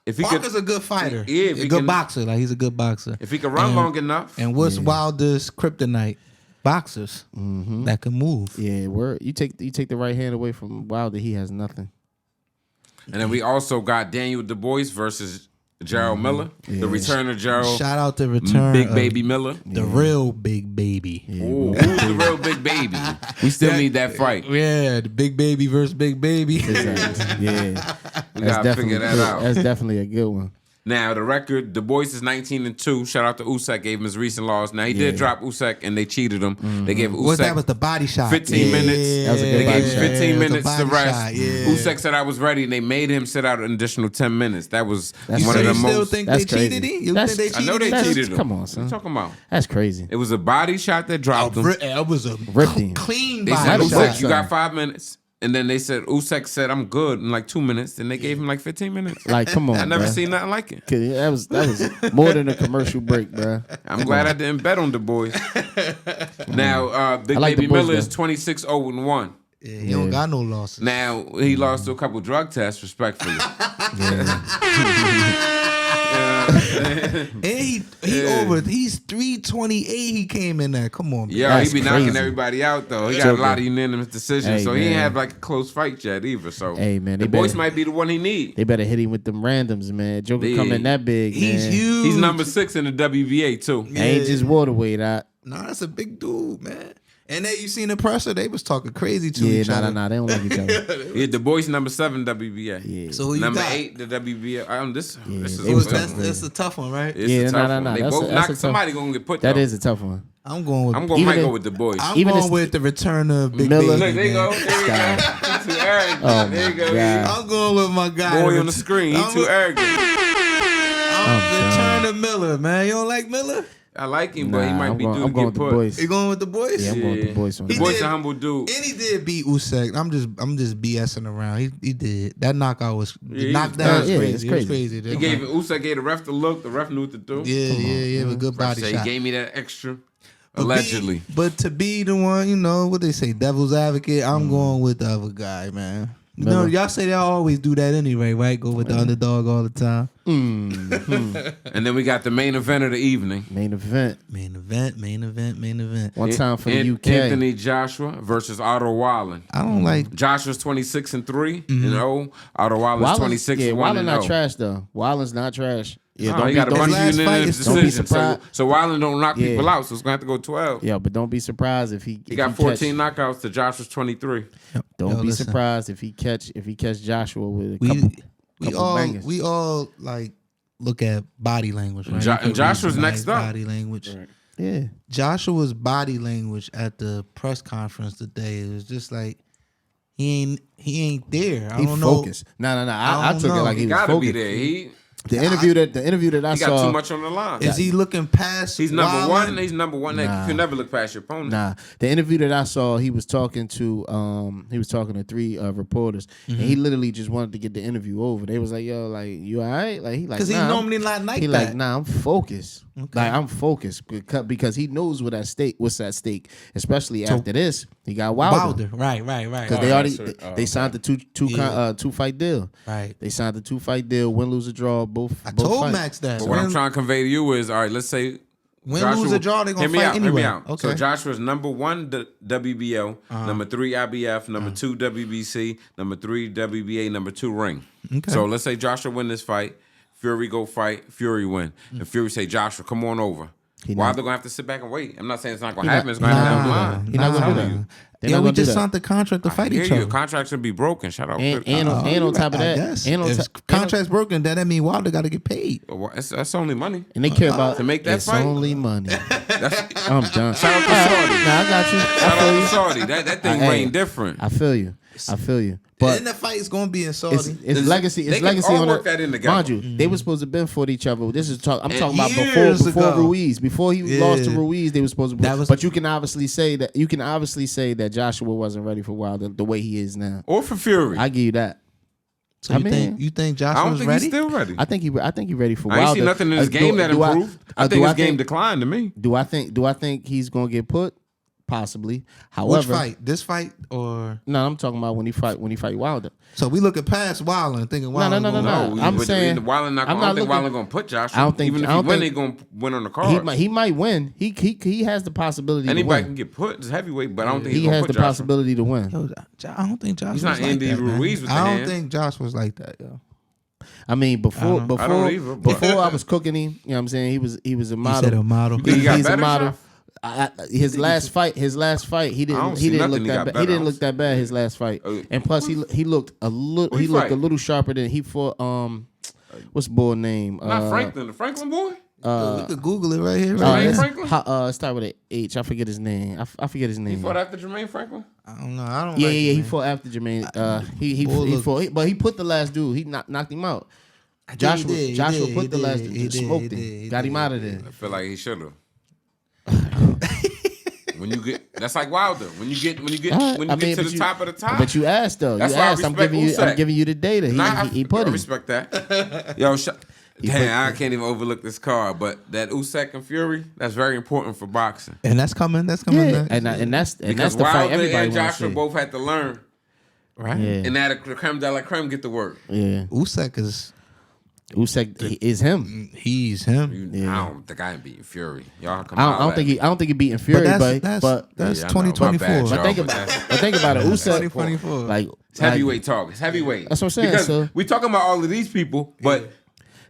if he Parker's could, a good fighter. Yeah, if a he good can- boxer. Like he's a good boxer. if he could run long enough. And what's Wilder's kryptonite? Boxers that can move. Yeah, you take the right hand away from Wilder, he has nothing. And then we also got Daniel Dubois versus Jarrell Miller. The return of Jarrell. Shout out to return Big of Baby Miller. the real big baby. Ooh, who's the real Big Baby? We still need that fight. Yeah, the big baby versus big baby. Exactly. Yeah, We gotta figure that out. That's definitely a good one. Now, the record, Du Bois is 19-2. Shout out to Usyk, gave him his recent loss. Now, he did drop Usyk, and they cheated him. They gave What that Usyk was the body shot. 15 minutes. That was a They good gave body him shot. 15 Yeah, it was a minutes to body rest. shot, yeah. Usyk said I was ready, and they made him sit out an additional 10 minutes. That was That's one So of you the still most... think That's they cheated crazy. him? You That's- think they I know cheated they him? cheated him. Come on, What son. you talking about? That's crazy. It was a body shot that dropped him. It was a Ripped him. clean They body said, shot. Usyk, you got 5 minutes. And then they said, Usyk said, I'm good in like 2 minutes. And they gave him like 15 minutes. Like, come on, I never bruh. seen nothing like it. That was more than a commercial break, bro. I'm glad I didn't bet on the boys. Now, Big I like Baby the boys, Miller is though. 26-0-1. Yeah, he don't got no losses. Now, he lost to a couple drug tests, respectfully. And he's 328. He came in there. Come on, man. Yeah, That's he be knocking crazy. everybody out, though. He got a lot of unanimous decisions, Hey, so he ain't man. have like a close fight yet either. So, Hey, man, the they boys better- might be the one he need. They better hit him with them randoms, man. Joker Yeah. coming that big, He's man. huge. He's number 6 in the WBA, too. Ain't just waterweight, Nah, that's a big dude, man. And then you seen the presser, they was talking crazy to Yeah, each other. nah. They don't like each other. Yeah, the boys number 7 WBA. Yeah. So who you Number got? 8 the WBA. This they is was a tough talking one. That's a tough one, right? It's Yeah, a tough nah. one. They That's both a knock tough- somebody gonna get put. That though. is a tough one. I'm going with. I'm gonna Even might go if- with the boys. I'm even going if- with the return of Big Miller- Baby. Look, there you go. man. There you go. You too arrogant. Oh, There you go. God. I'm going with my guy. Boy on the screen. He too arrogant. Return of Miller, man. You don't like Miller? I like him, but he Nah, might I'm be going, due I'm to going get with the put. boys. You going with the boys? Yeah, I'm going with the boys on The that. boy's did- a humble dude. And he did beat Usyk. I'm just BSing around. He did. That knockout was he knockdown. was Was crazy. crazy. Yeah, It it's was crazy. He gave Usyk gave the ref the look. The ref knew what to do. Yeah, it was a good Ref body say shot. he gave me that extra. But Allegedly. but to be the one, you know what they say, devil's advocate. I'm going with the other guy, man. You know, Miller. y'all say they always do that anyway, right? Go with the underdog all the time. And then we got the main event of the evening. Main event. Main event. One time for the UK. Anthony Joshua versus Otto Wallen. I don't like. Joshua's 26-3-0. Otto Wallen's 26-1-0. Wallen not trash though. Wallen's not trash. Yeah, Oh, he got a don't bunch last of fight unanimous is- don't be decisions. So, surprised. so Wallen don't knock Yeah. people out, so it's gonna have to go 12. Yeah, but don't be surprised if he He got 14 knockouts to Joshua's 23. Don't Yo, be listen. surprised if he catch Joshua with a couple. We all like look at body language, right? Jo- You could and Joshua's read next up. Body language. Yeah, Joshua's body language at the press conference today, it was just like he ain't there. I he don't know. focused. No. I don't took it know. like He he was gotta focused. be there. The interview that I He saw. got too much on the line. Is he looking past? He's number Wilder? one. He's number one. You can never look past your opponent. Nah, the interview that I saw, he was talking to 3 reporters, and he literally just wanted to get the interview over. They was like, "Yo, like you all right?" Like he like, Because he's normally not like he that. like, "Nah, I'm focused. Like I'm focused because he knows what's at stake. Especially after this, he got Wilder. Right. Because they already they signed the two fight deal. Right. They signed the 2-fight deal. Win, lose, or draw. Both. I both told fights. Max that. But what I'm trying to convey to you is, all right, let's say Win, lose, or draw, they're going to fight anyway. Hear me out. Okay. So Joshua's number 1 WBO, number 3 IBF, number 2 WBC, number 3 WBA, number 2 ring. Okay. So let's say Joshua win this fight, Fury go fight, Fury win. And Fury say, Joshua, come on over. Wilder going to have to sit back and wait. I'm not saying it's not going to happen. It's going to happen down the line. He's not going to do that. Yeah, we just signed the contract to fight each other. Your contract should be broken. Shout out. And on top of that, if contract's broken, then that means Wilder got to get paid. That's only money. And they care about to make that it's fight. only money. I'm done. Shout out to Saudi. Nah, I got you. Shout out to Saudi. That thing rain different. I feel you. But But then the fight is going to be in Saudi. it's legacy. It's they legacy can all on work the, that in together. Mind you, they were supposed to been fought each other. This is I'm talking about years before ago. Ruiz. Before he lost to Ruiz, they were supposed to. But you can obviously say that Joshua wasn't ready for Wilder the way he is now. Or for Fury. I give you that. So you think Joshua's I don't think ready? he's still ready. I think he ready for I Wilder. ain't see nothing in his game that improved. I think his game declined to me. Do I think he's gonna get put? Possibly. However, Which fight? This fight or no? I'm talking about when he fight Wilder. so we looking past Wilder and thinking Wilder. No. I'm saying Wilder not. I don't think Wilder gonna put Joshua. I don't think even if I don't he win, think- they gonna win on the card. He might win. He has the possibility. Anybody to can win. get put. It's heavyweight, but I don't think He he's gonna has put the Joshua. possibility to win. Yo, I don't think Josh. He's not like Andy that, man. Ruiz with the I don't hand. think Josh was like that, yo. I mean, before I don't either, but- before I was cooking him, you know what I'm saying? He was a model. said a model. He got He's a better, model. Shaf? His last fight, he I didn't don't see look nothing he that got bad. better. He didn't look that bad his last fight, and plus he looked a little fight? a little sharper than he fought. What's the boy name? Not Franklin, the Franklin boy. We could Google it right here. Jermaine Right Franklin? Start with an H. I forget his name. I forget his name. He fought after Jermaine Franklin. I don't know. I don't. Yeah, like yeah, it, he man. fought after Jermaine. He fought, but he put the last dude. He knocked him out. Joshua put the last dude, smoked him, got him out of there. I feel like he should have. When you get, that's like Wilder. When you get to the top of the top. But you asked though. That's You why I asked. I'm respect giving you the data. He put I him. respect that. Yo, I can't even overlook this card. But that Usyk and Fury, that's very important for boxing. And that's coming. That's coming. Yeah, next. and that's Because the fight Wilder everybody and wants to Joshua see. both had to learn, right. Yeah, and that the creme de la creme get to work. yeah. Usyk is Usyk him. he's him. I don't think I ain't beating Fury. Y'all come I don't think he beating Fury, But but that's Yeah, I know. My 2024. bad, y'all. but think about it. Usyk 2024. like It's heavyweight talk. It's heavyweight. That's what I'm saying, Because so- we talking about all of these people, but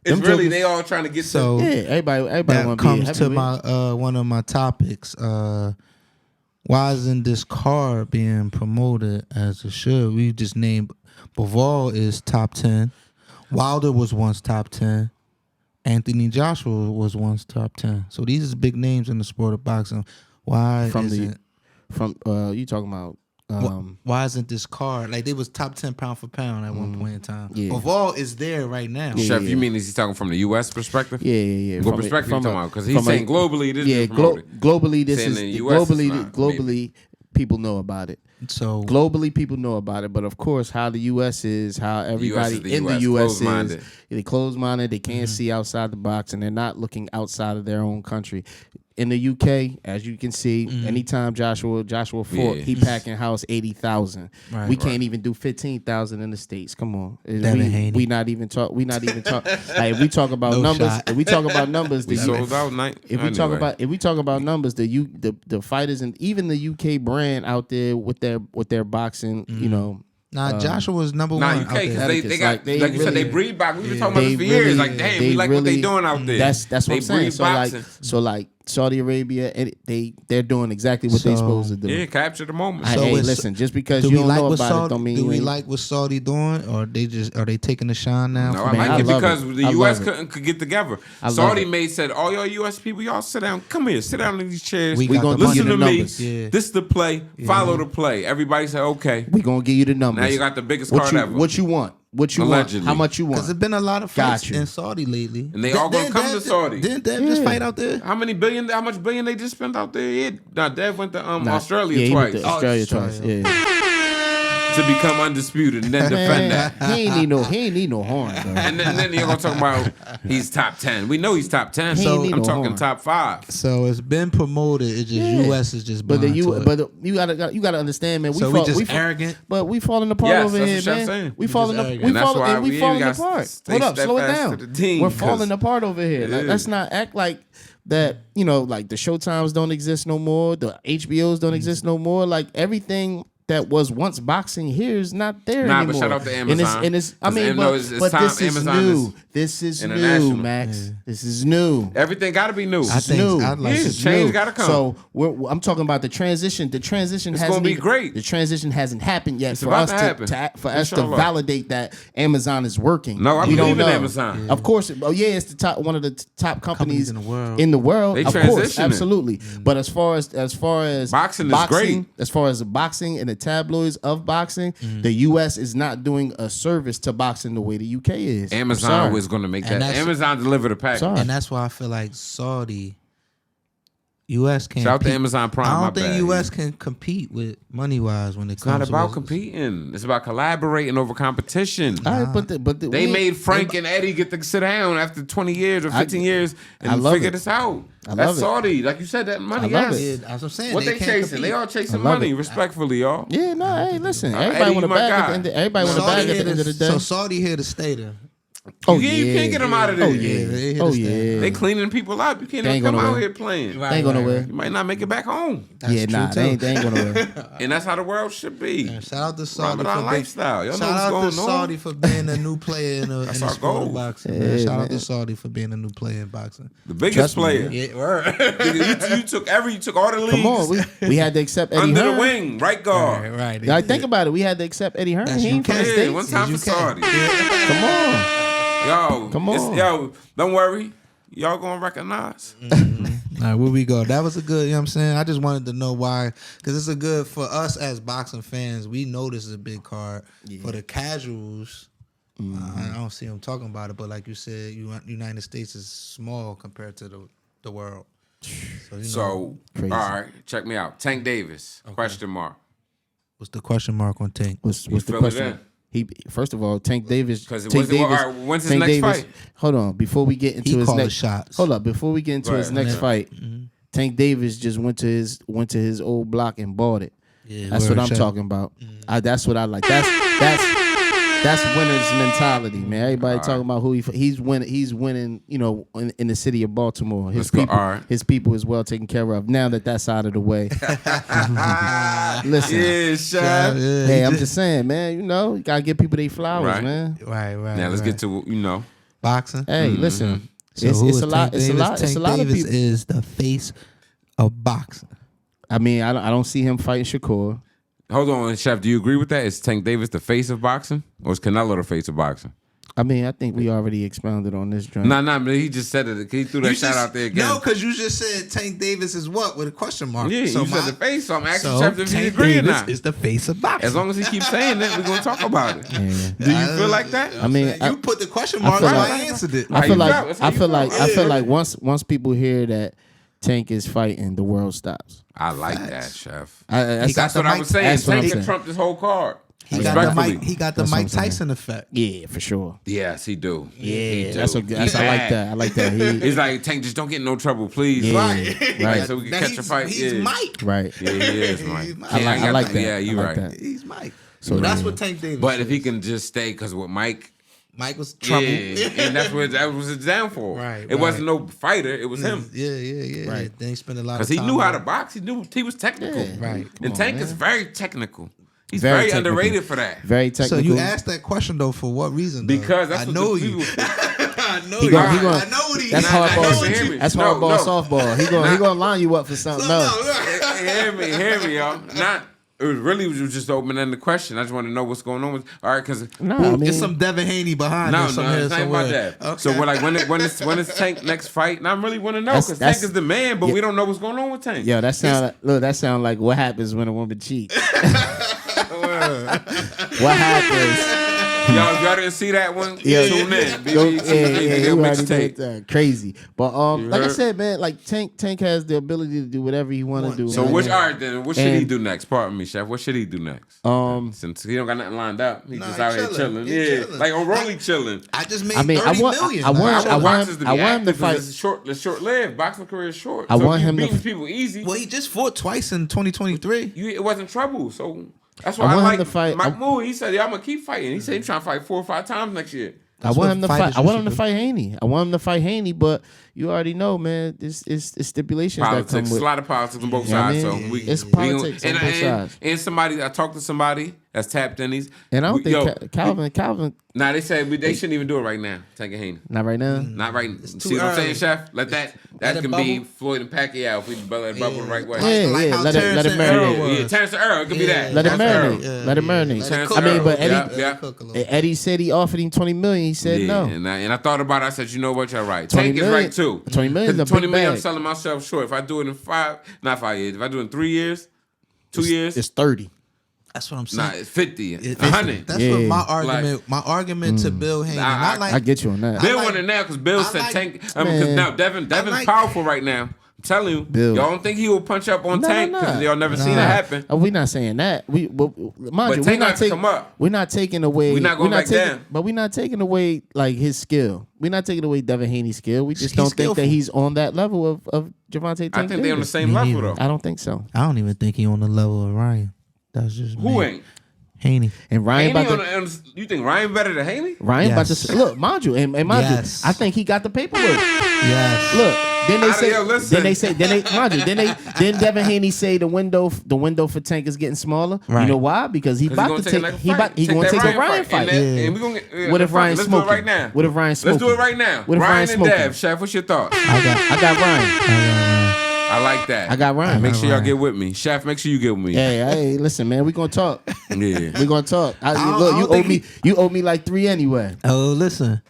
it's Them really jokers- they all trying to get So yeah, everybody want that to be comes to heavyweight. my one of my topics. Why isn't this card being promoted as it should? We just named Bivol is top 10. Wilder was once top 10. Anthony Joshua was once top 10. So these are big names in the sport of boxing. Why isn't you talking about why isn't this card like they was top 10 pound for pound at one point in time? Yeah. Bivol is there right now. Yeah. Chef, you mean is he talking from the U.S. perspective? yeah. What perspective you talking about? Because he's saying globally this is promoted. globally this Saying is in the US it's not, globally people know about it. So Globally, people know about it, but of course, how the U.S. is, how everybody the in the US, U.S. closed-minded. is, they closed-minded. They can't see outside the box, and they're not looking outside of their own country. In the UK, as you can see, anytime Joshua fought, Yeah. he packing house 80,000. Right. We can't even do 15,000 in the States. Come on, Devin Haney. we not even talk. Like if we talk about No numbers, shot. if we talk about numbers, We the sold out night. if we talk about numbers, the fighters and even the UK brand out there with their boxing, you know. Joshua was number Nah, one. you out can't there. because they got Like, they like you said really- they breed boxing. We've been talking about this for years. Like damn, we like what they doing out there. That's what they I'm saying. breed boxing. So like Saudi Arabia, and they're doing exactly what they're So- supposed to do. Yeah, capture the moment. So Hey, it's- listen, just because Do you we don't like know what about Saudi? it, don't mean Do you we ain't- like what Saudi doing, or are they taking the shine now? No, I Man, like I it love because it. the I U.S. love it. could get together. love Saudi it. said, all y'all U.S. people, y'all sit down. Come here, sit down in these chairs. We got gonna the listen money. to me. Numbers. Yeah. This is the play. Follow the play. Everybody said, okay. We gonna give you the numbers. Now you got the biggest what card you ever. what you want. What you Allegedly. want? How much you want? Because there's been a lot of fights Got you. in Saudi lately. And they all gonna come to Saudi. Didn't Dev just fight out there? How much billion they just spent out there? Yeah, nah, Dev went to Australia he twice went to Australia twice. Yeah. to become undisputed and then defend that. He ain't need no horn, bro. And then you're gonna talk about he's top 10. We know he's top 10. He So ain't need I'm no talking horn. top 5. So it's been promoted. It's just U.S. is just But blind to it. you gotta understand, man. So we just arrogant? But we falling apart Yes, over that's here, what Chef's man. saying. We We falling just up. arrogant. We And that's falling why and we we falling gotta apart. stay Hold up, slow it steadfast down. to the team, We're 'cause- falling apart over here. Yeah. Let's not act like that. You know, like the Showtimes don't exist no more. The HBOs don't exist no more. Like everything that was once boxing here is not there Nah, anymore. but shout out to And it's, Amazon. and it's I 'Cause mean, no, it's but time. this is Amazon new. is This is new, international. Max. This is new. Everything gotta be new. I think new. I'd like Yeah, to change new. gotta come. So I'm talking about the transition. The transition It's hasn't gonna be even- great. The transition hasn't happened yet It's for about us to happen. for us to Inshallah. validate that Amazon is working. No, I We believe don't in know. Amazon. Of course, it's the top one of the top companies in the world. In the world, They of course, transitioning. absolutely. But as far as Boxing is great. as far as boxing and the tabloids of boxing, the U.S. is not doing a service to boxing the way the U.K. is. I'm Amazon sorry. was gonna make And that. that's- Amazon delivered the package. Sorry. And that's why I feel like Saudi, U.S. can't. Shout out to compete. Amazon Prime, I my don't think bad. U.S. can compete with money wise when it It's not comes. about to competing. It's about collaborating over competition. All right, but They made Frank and Eddie get to sit down after 20 years or 15 years I and love figure it. this out. I That's love it. Saudi. Like you said, that money. I love yes. it. Yeah, that's what I'm saying. What they can't chasing? compete. They all chasing I love money, it. respectfully, y'all. Yeah, no, hey, listen. Eddie, Everybody want you a my bag at guy. the end. Everybody want a Saudi bag at here the end of the to- day. So Saudi here to stay there. Oh You yeah, can't get them out of there. Oh Yeah, yeah, they hit oh us there. yeah. They cleaning people up. You can't They even ain't come gonna out win. here playing. They ain't gonna win. You might not make it back home. That's Yeah, nah, true, they too. ain't gonna win. And that's how the world should be. Shout out to Saudi Ramadan for being, lifestyle. Y'all know shout out to what's going on. Saudi for being a new player in the our sport goal. of boxing. Yeah, man. Shout out man. to Saudi for being a new player in boxing. The biggest Trust me, player. Yeah, word. Nigga, you took all the leagues Come on, we had to accept Eddie under Hearn. the wing, right guard. right. Now, think about it. We had to accept Eddie Hearn. That's He ain't from UK. the Yeah, States. one time for UK. Saudi. Come on. Yo, Come on. Yo, don't worry. Y'all gonna recognize. All right, where we go? That was a good, you know what I'm saying? I just wanted to know why, because it's a good, for us as boxing fans, we know this is a big card. For the casuals, I don't see them talking about it, but like you said, United States is small compared to the world. So, you know, So, Crazy. all right, check me out. Tank Davis, question mark. what's the question mark on Tank? What's the fill it question? in. He first of all, Tank Davis. 'Cause it Tank wasn't- all right, when's his Tank next Davis- fight? Hold on, before we get into He his called next the shots. Hold up, before we get into Go his ahead. next fight, Tank Davis just went to his old block and bought it. Yeah, That's word, what I'm check. talking about. That's what I like. That's winner's mentality, man. Everybody talking about who he's winning. He's winning. You know, in the city of Baltimore, his Let's go. people, All right. his people is well taken care of. Now that that's out of the way, listen. Yeah, Shad. Hey, I'm just saying, man. You know, you gotta give people their flowers, Right. man. Right. Now let's get to boxing. Hey, listen. So It's, who it's is a lot. Tank It's a Davis? lot. It's a Tank lot of Davis people. is the face of boxing. I mean, I don't see him fighting Shakur. Hold on, Chef. Do you agree with that? Is Tank Davis the face of boxing, or is Canelo the face of boxing? I mean, I think we already expounded on this joint. Nah, but he just said it. He threw that shot out there again. No, because you just said Tank Davis is what with a question mark. Yeah, so you said the face, so I'm asking so Chef if he Tank agree or Davis not. is the face of boxing. As long as he keeps saying that, we're gonna talk about it. Yeah. Do you feel like that? I mean, you put the question I mark, feel so like- I answered it. How I you feel like felt? That's how I you feel like felt. I feel like once people hear that Tank is fighting, the world stops. I like that, Chef. That's got That's the what I Mike- was saying. that's what Tank I'm can saying. trump this whole card. He got the Respectfully. Mike. He got the That's what I'm Mike saying. Tyson effect. yeah, for sure. Yes, he do. He do. That's I like that. I like that. He's like, Tank, just don't get in no trouble, please. Yeah, Right. right. So we can Now catch a fight. He's yeah. Mike. Right. Yeah, he is, Mike. He's Mike. I like that. Yeah, you're I like right. that. He's Mike. So So that's yeah. what Tank Davis. But if is. he can just stay, because with Mike, Mike was trouble. yeah, and that was his downfall. Right, It wasn't right. no fighter. It was him. Yeah. Right. Then he spent a lot of Because time. he knew how to on- box. He knew he was technical. Yeah. Right. And Tank is very technical. He's Very very, technical. underrated for that. Very So technical. you asked that question though for what reason? Though? Because that's I what know the you. people. I know He you. gonna- he gonna- I know what he. That's I know hardball. what hear you- me. That's No, hardball, softball. He gonna line you up for something. No, No. Hear me, y'all. It was just open-ended question. I just want to know what's going on with. All right, because No, I mean, It's some Devin Haney behind no, it somewhere. it's not about that. Okay. So we're like, when is Tank next fight? And I really want to know because That's- Tank is the man, but yeah. we don't know what's going on with Tank. yo, that sound like what happens when a woman cheats. What happens Y'all didn't see that one? Yeah. Tune in. Yo, yeah, BBETV, you already mixtape. know that. Crazy. But like I heard? said, man, like Tank has the ability to do whatever he want to do. So man. all right then, what should he And- do next? Pardon me, Chef. What should he do next? Since he don't got nothing lined up, he just he out here chilling. chilling. He Yeah, chilling. like on Rolly chilling. I just made I mean, 30 million. I want him to fight. It's short lived. Boxing career is short. I so want if you him to beating f- people easy. Well, he just fought twice in 2023. It wasn't trouble. So that's why I I want like him to fight- Makhmudov. He said, "Yeah, I'm gonna keep fighting." He said he's trying to fight 4 or 5 times next year. I want him to fighters fight. I want him should to do. fight Haney. I want him to fight Haney, but you already know, man. It's stipulations that come Politics, with. a lot of politics on both You know what I sides. mean? So It's politics on both sides. And somebody, I talked to somebody that's tapped in these. And I don't think Calvin. Nah, they said they shouldn't even do it right now. Tank and Haney. Not right now. Not right. too See what I'm saying, early. Chef? Let that Let it can be bubble. Floyd and Pacquiao if we let it bubble the right way. Yeah, Like how let it Terrence and marinate. Earl was. Yeah, Terrence and Earl. It could be that. Let it Terrence and marinate. Earl. Let it marinate. Terrence I mean, Earl. but Eddie, Yeah. Eddie said he offered him $20 million. He said Yeah, no. and I thought about it. I said, you know what? You're right. 20 Tank is million right too. 20 million is a 20 big million. I'm bag. selling myself short. If I do it in not 5 years. If I do it in 3 years, 2 years, It's 30. That's what I'm saying. nah, it's 50, It- 100. That's Yeah. what my argument. Like- my argument to Bill Haney. I- Not like I get you on that. Bill like- won it now because Bill I said like- Tank. Because Man. now Devin's like- powerful right now. I'm telling you, Bill. y'all don't think he will punch up on No, Tank no, because no. y'all never seen it Nah. happen. We're not saying that. Mind But you, Tank we're not got to taking. come up. We're not taking away. We not going back down. But we're not taking away like his skill. We're not taking away Devin Haney's skill. We just He's don't think skillful. that he's on that level of Gervonta Tank. I think they're on the Davis. same Me level neither. though. I don't think so. I don't even think he on the level of Ryan. That's just Who me. ain't? Haney. And Ryan Haney about to. you think Ryan better than Haney? Ryan about Yes. to look, mind you, and mind Yes. you, I think he got the paperwork. Yes. Look, then they say, listen. mind you, then Devin Haney say the window for Tank is getting smaller. You Right. know why? Because he about to take he gonna take a Ryan fight. And we gonna get, What if Ryan let's smoking? do it right now. What if Ryan smoking? Let's do it right now. What if Ryan Ryan and smoking? Dev, Chef, what's your thoughts? I got Ryan. I like that. I got Ryan. Make sure y'all get with me. Chef, make sure you get with me. Hey, listen, man, we gonna talk. Yeah. We gonna talk. don't Look, you think owe me like 3 anyway. Oh, listen.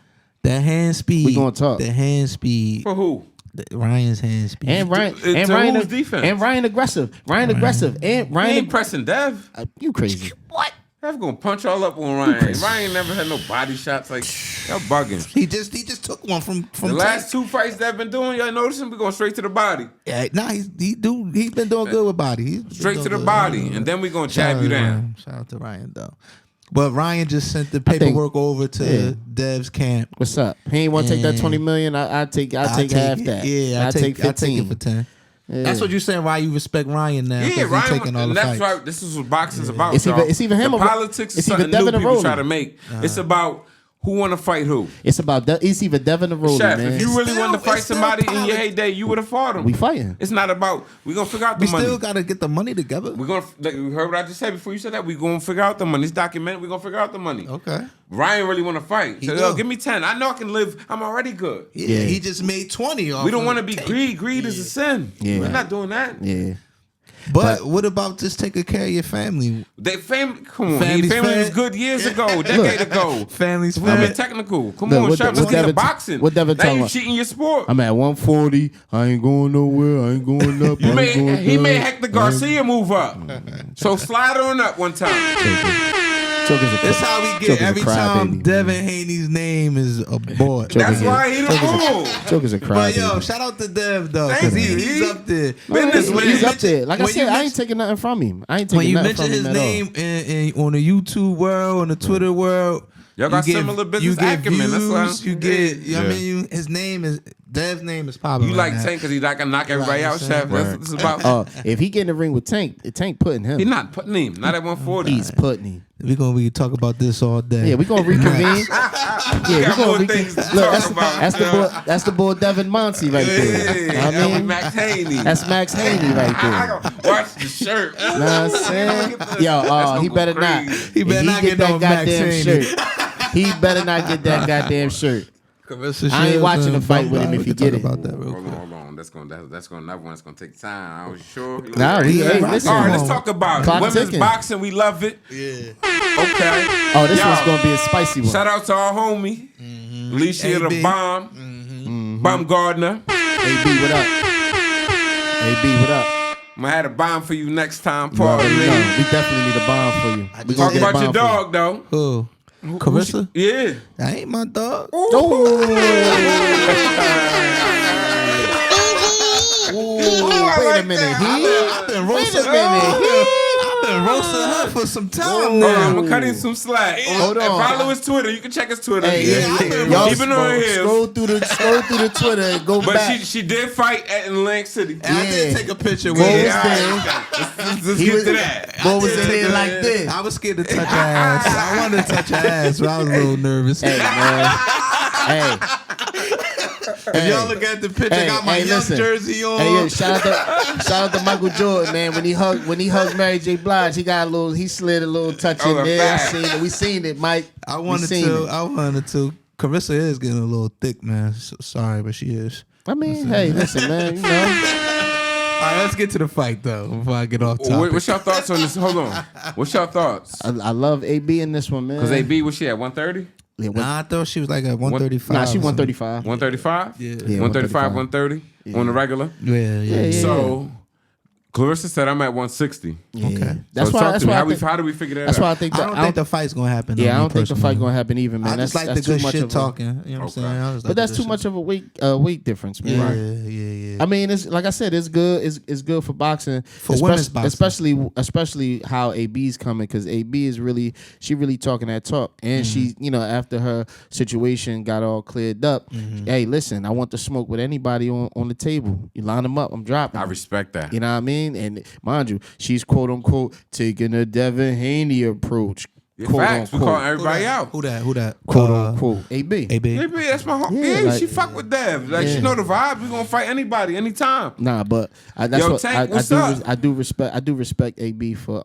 That hand speed. We gonna talk. The hand speed. For who? Ryan's hand speed. And Ryan, To and Ryan, whose defense? and Ryan aggressive. Ryan aggressive. And He Ryan, ain't pressing Dev. you crazy? What? Dev gonna punch all up on Ryan. Ryan never had no body shots. Like, y'all bugging. He just took one from The last 2 fights Dev been doing, y'all notice him? We going straight to the body. Yeah, nah, he's been doing good with body. He's been Straight doing to the good. body. And then we gonna jab you down. Shout out to Ryan though. But Ryan just sent the paperwork over to yeah. Dev's camp. What's up? He ain't want to take that And 20 million. I take half it. that. Yeah, I take 15. I take it for 10. Yeah. That's what you're saying. Why you respect Ryan now? 'cause Yeah, he Ryan. taking all the And that's fights. why this is what boxing's about. It's either- y'all. it's either him the or- politics is it's either something new Devin or people Rolling. try to make. It's about who want to fight who. It's about it's either Devin or Rolling, Chef, man. if you really Still- wanted to fight it's still somebody in your politics. heyday, you would have fought him. We fighting. It's not about we gonna figure out the We money. still gotta get the money together. We're gonna. You heard what I just said before you said that. We gonna figure out the money. It's documented. We gonna figure out the money. Okay. Ryan really want to fight. So, do. yo, give me 10. I know I can live. I'm already good. Yeah, he just made 20 off. We don't of want to be tape. greed. Greed is a sin. Yeah. We're not doing that. Yeah. But what about just taking care of your family? They family. Come on, Family's family was fed. good years ago, a decade ago. Family's I mean, fed. technical. Come Look, on, what Chef. the- Let's what get to Devin- boxing. what Devin now talking you about? cheating your sport. I'm at 140. I ain't going nowhere. I ain't going up. He I ain't going made down. Hector Garcia move up. So slide on up one time. Choke is a That's how we Choke get is a every cry time baby. Devin Haney's name is a boy. Choke That's is a- why he the fool. Choke is a cry. But yo, baby. shout out to Dev though, Thank because you. he's up there. Businessman. He's up there. Like I when you said, I ain't mention- taking nothing from him. I ain't When taking you nothing mention from his him at all. name on the YouTube world, on the Twitter world, Y'all got you get- similar business you get acumen. That's why- views, you get. You know what I Yeah. mean, his name is Dev's name is popping. You right like now. Tank because he like to knock everybody out, Right, Chef. That's right. what it's about. If he get in the ring with Tank putting him. He not putting him. Not at 140. He's putting him. We're gonna be talk about this all day. Yeah, we gonna reconvene. got we more gonna things to Look, talk about. that's the boy Devin Monty right there. Yeah, Know what I mean, Max Haney. that's Max Haney right I there. gotta watch the shirt. Know what I'm saying? Yo, he better not. He better If not get get that no Max goddamn Haney. shirt. He better not get that goddamn shirt. Claressa I ain't Shields watching and the fight with him Baumgardner. if We he can get talk it. about that real Hold quick. on. That's gonna another one that's gonna take time. Are you sure? Nah, we Yeah, hey, right. listen. All right, let's talk about it. Clock Women's ticking. boxing, we love it. Yeah. Okay. Oh, this Yo, one's gonna be a spicy one. Shout out to our homie, Alycia the AB. Bomb, Baumgardner. AB, what up? AB, what up? I'm gonna have a bomb for you next time, You Paul. already know. We definitely need a bomb for you. We gonna Talk get a about your bomb for you. dog though. Who? Claressa? Yeah. That ain't my dog. Wait a minute. I've been roasting her for some time now. I'm gonna cut him some slack. Hold on. Follow his Twitter. You can check his Twitter. Y'all Keep it on his. scroll through the Twitter and go But back. she did fight at Atlantic City. And I did take a picture with Bo was her. there. Let's get to that. Bo was in there like this. I was scared to touch her ass. I wanted to touch her ass, but I was a little nervous. Hey man. Hey. If y'all look at the picture, I got my young jersey on. Hey, yo, shout out to Michael Jordan, man. When he hugged Mary J. Blige, he slid a little touch in there. I seen it. We seen it, Mike. I wanted to. Claressa is getting a little thick, man. Sorry, but she is. I mean, hey, listen, man. You know. All right, let's get to the fight though. Before I get off topic. What's your thoughts on this? Hold on. What's your thoughts? I love AB in this one, man. Because AB, was she at 130? Yeah, Nah, I thought she was like at 135. Nah, she 135. 135? Yeah, 135, 130 on the regular. Yeah. So Claressa said I'm at 160. Yeah. Okay. That's So why. talk That's to me. why. How do we figure that That's out? why I think. I don't think the fight's gonna happen. Yeah, I don't think the personally. fight gonna happen even, man. I just like the too good much shit of a- talking. You know what I'm saying? I just like But that's the too good much of a weight difference, man. Yeah. I mean, it's like I said, it's good. It's good for boxing, women's boxing. especially how AB's coming, because AB is really talking that talk, and she, after her situation got all cleared up. Hey, listen, I want to smoke with anybody on the table. You line them up, I'm dropping. I them. respect that. You know what I mean? And mind you, she's quote unquote taking a Devin Haney approach. Yeah, Quote facts. We unquote. calling everybody out. Who that? Quote unquote. AB. AB. AB, that's my home. Yeah, Yeah, like- she fuck with Dev. Like she know the vibe. We gonna fight anybody, anytime. Nah, but that's Yo, what Tank, what's up? I do respect AB for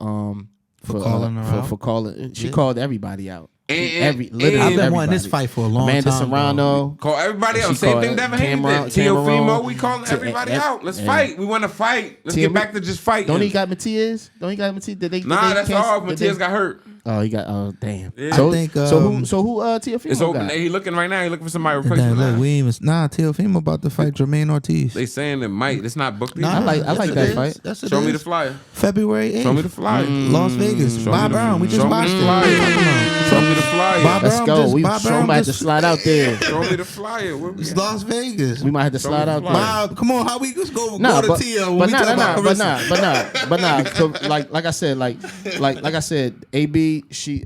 calling her out? for calling. She Yeah. called everybody out. And- Literally I've been everybody. wanting this fight for a long Amanda time. Serrano. Call everybody She out. Same called thing Devin Haney Cameron- did. Teofimo, Cameron- we calling everybody out. Let's and- fight. We want to fight. Let's Tia- get back to just fighting. Don't he got Matias? Did they? Nah, that's cancel- all. did Matias they- got hurt. Oh, he got. Oh, damn. Yeah. So, I think, so who? Teofimo It's open. got? He looking right now. He looking for somebody to And replace then him. look, now. we even Teofimo about to fight Jermaine Ortiz. They saying it might. It's not booked. Nah, either. I like yes, that it fight. is. Yes, it Show me is. the flyer. February 8th. Show me the flyer. Las Vegas. Show Bob me the- Brown. We just show me watched the it. flyer. Come on. Show me the flyer. Bob Let's Brown go. just- We Bob might Brown have to just- slide out there. Show me the flyer. Where we It's at? Las Vegas. We might have to slide out there. Bob, come on, how we just go Nah, to but Tia when but we nah, talk about Claressa? but nah. So, like I said, like I said, AB,